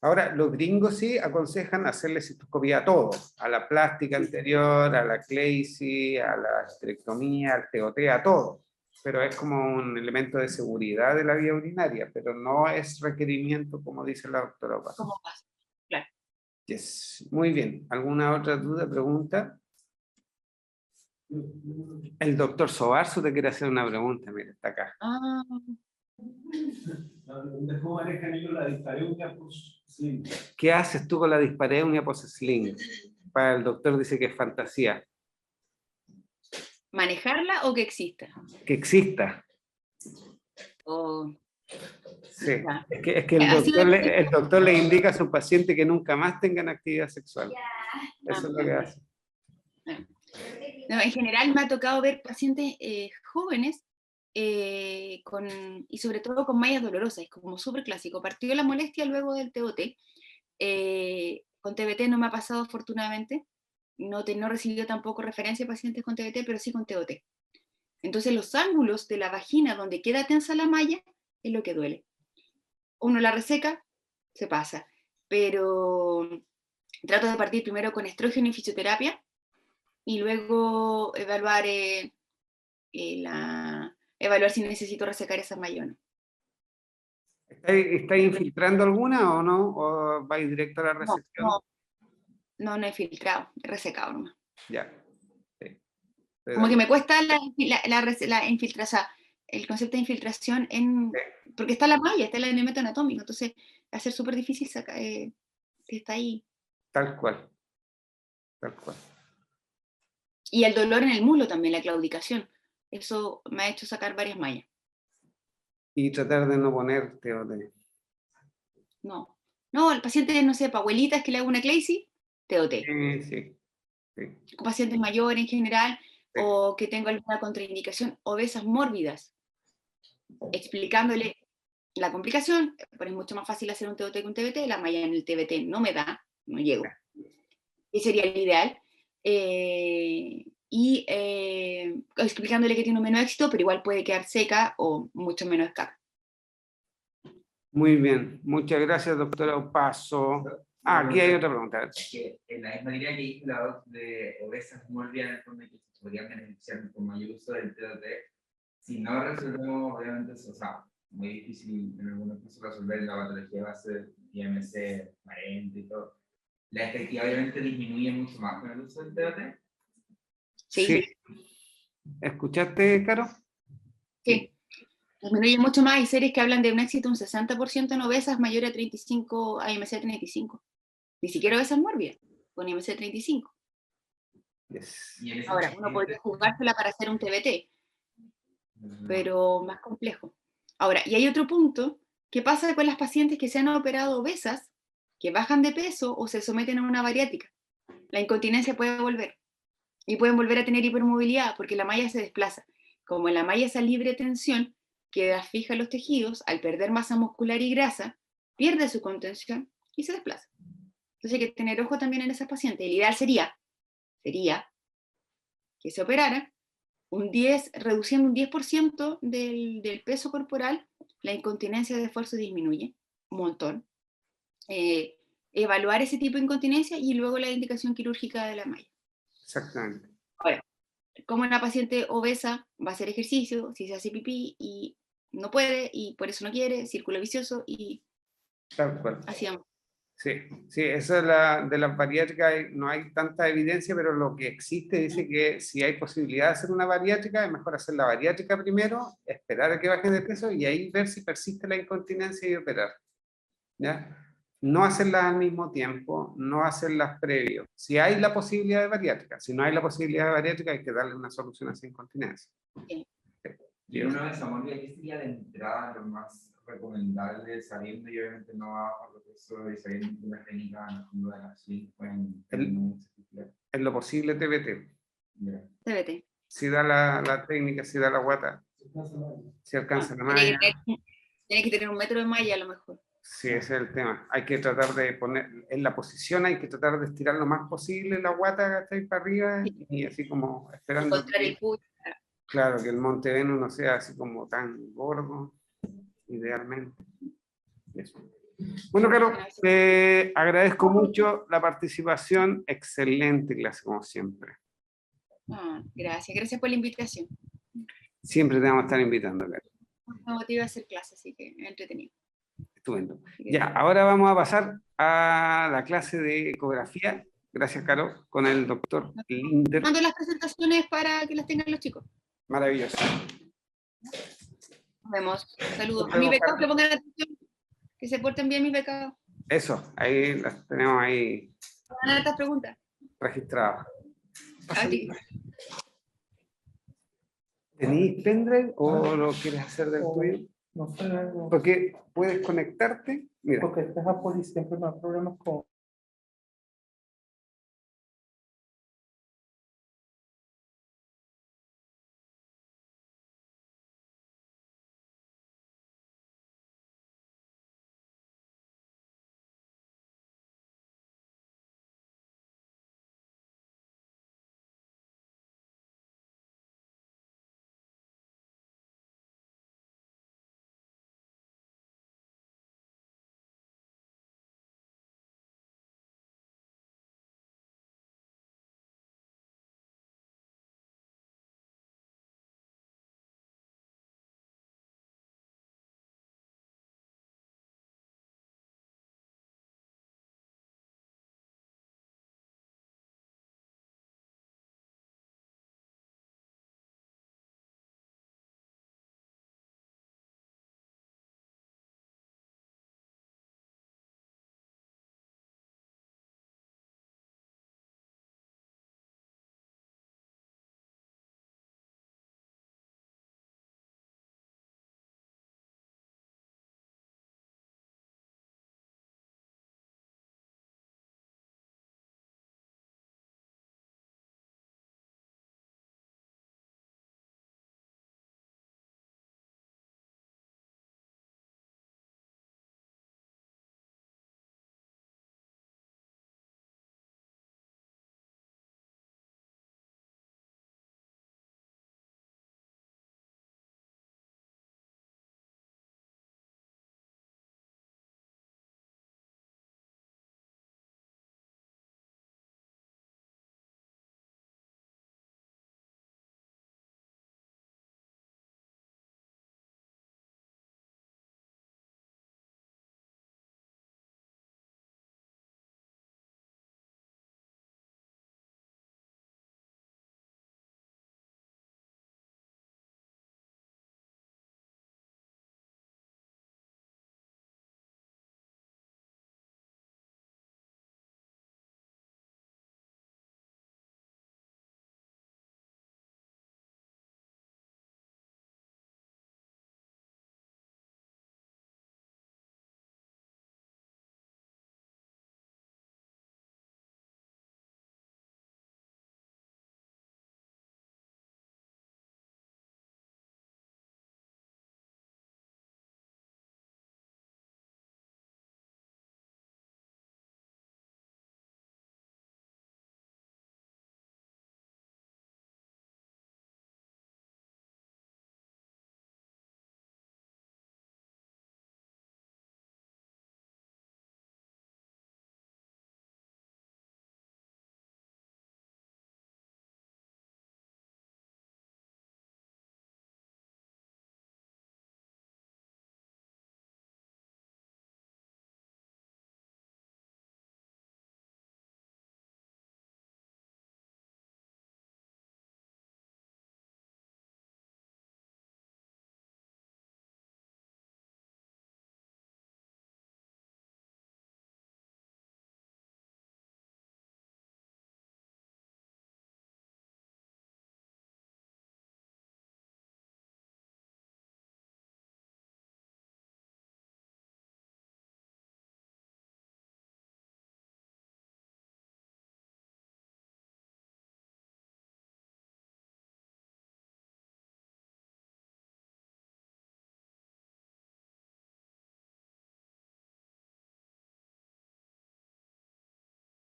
Ahora, los gringos sí aconsejan hacerle cistoscopía a todo, a la plástica anterior, a la Claycy, a la esterectomía, al TOT, a todo. Pero es como un elemento de seguridad de la vía urinaria, pero no es requerimiento, como dice la doctora Paz. ¿Cómo pasa? Claro. Yes. Muy bien. ¿Alguna otra duda, pregunta? El doctor Sobarzo te quiere hacer una pregunta, mira, está acá. ¿Cómo manejan ellos la dispareunia post-sling? ¿Qué haces tú con la dispareunia post-sling? Para el doctor dice que es fantasía. ¿Manejarla o que exista? Que exista. Sí, es que el doctor le indica a su paciente que nunca más tengan actividad sexual. Eso es lo que hace. No, en general me ha tocado ver pacientes jóvenes y sobre todo con mallas dolorosas, es como súper clásico. Partió la molestia luego del TOT. Con TBT no me ha pasado afortunadamente. No he recibido tampoco referencia de pacientes con TBT, pero sí con TOT. Entonces los ángulos de la vagina donde queda tensa la malla es lo que duele. Uno la reseca, se pasa, pero trato de partir primero con estrógeno y fisioterapia y luego evaluar, evaluar si necesito resecar esa malla o no. ¿Estáis infiltrando alguna o no? ¿O vais directo a la resección? No he filtrado, he resecado nomás. Ya. Sí. Como que me cuesta la infiltración, o sea, el concepto de infiltración porque está la malla, está el elemento anatómico, entonces va a ser súper difícil sacar, que está ahí. Tal cual. Tal cual. Y el dolor en el muslo también, la claudicación. Eso me ha hecho sacar varias mallas. Y tratar de no poner TOT. No, el paciente, no sé, para abuelitas que le haga una Claycy, TOT. Sí. Pacientes mayores en general, Sí. o que tengo alguna contraindicación, obesas mórbidas, explicándole la complicación, pero es mucho más fácil hacer un TOT que un TBT, la malla en el TBT no me da, no llego. Ese sería el ideal. Explicándole que tiene un menos éxito, pero igual puede quedar seca o mucho menos escapa. Muy bien. Muchas gracias, doctora Opaso. Aquí hay otra pregunta. Que en la misma línea que dijo la voz de obesas mórbidas, en el fondo que se podrían beneficiar con mayor uso del TOT, si no resolvemos, obviamente, o sea, muy difícil en algunos casos resolver la patología base del IMC 40 y todo. La efectividad obviamente disminuye mucho más con el uso del TOT. Sí. ¿Escuchaste, Caro? Sí. Disminuye mucho más. Hay series que hablan de un éxito un 60% en obesas mayor a 35, a IMC 35. Ni siquiera obesas mórbidas, con IMC 35. Yes. Ahora, uno podría jugársela para hacer un TBT, pero más complejo. Ahora, y hay otro punto, ¿qué pasa con las pacientes que se han operado obesas, que bajan de peso o se someten a una bariátrica? La incontinencia puede volver, y pueden volver a tener hipermovilidad porque la malla se desplaza. Como la malla es a libre tensión, queda fija en los tejidos, al perder masa muscular y grasa, pierde su contención y se desplaza. Entonces hay que tener ojo también en esas pacientes. El ideal sería que se operara reduciendo un 10% del peso corporal, la incontinencia de esfuerzo disminuye un montón. Evaluar ese tipo de incontinencia y luego la indicación quirúrgica de la malla. Exactamente. Ahora, como una paciente obesa va a hacer ejercicio, si se hace pipí y no puede, y por eso no quiere, círculo vicioso, y Tal cual. así vamos. Sí, eso de las bariátricas no hay tanta evidencia, pero lo que existe dice que si hay posibilidad de hacer una bariátrica, es mejor hacer la bariátrica primero, esperar a que bajen de peso y ahí ver si persiste la incontinencia y operar. ¿Ya? No hacerlas al mismo tiempo, no hacerlas previo. Si hay la posibilidad de bariátrica, si no hay la posibilidad de bariátrica, hay que darle una solución a esa incontinencia. Sí. Y una vez mórbida, ¿qué sería de entrada lo más recomendable, sabiendo y obviamente no va a lo peso y sabiendo que una técnica en el fondo de la SWING En lo posible TBT. TBT. Si da la técnica, si da la guata, si alcanza la malla. Tiene que tener un metro de malla a lo mejor. Sí, ese es el tema. Hay que tratar de poner en la posición, hay que tratar de estirar lo más posible la guata hasta ahí para arriba y así como esperando. Encontrar el puño. Claro, que el Monte Venus no sea así como tan gordo, idealmente. Eso. Bueno, Caro, te agradezco mucho la participación. Excelente clase, como siempre. Gracias por la invitación. Siempre te vamos a estar invitando, Caro. Me motiva a hacer clase, así que es entretenido. Estupendo. Ya, ahora vamos a pasar a la clase de ecografía. Gracias, Caro, con el doctor Linder. Mando las presentaciones para que las tengan los chicos. Maravilloso. Nos vemos. Saludos. A mis becados que pongan atención, que se porten bien mis becados. Eso, ahí las tenemos ahí Hagan estas preguntas. registradas. A ti. ¿Tenéis pendrive o lo quieres hacer del tuyo? No sé. Porque puedes conectarte. Mira. Porque este Apple siempre me da problemas con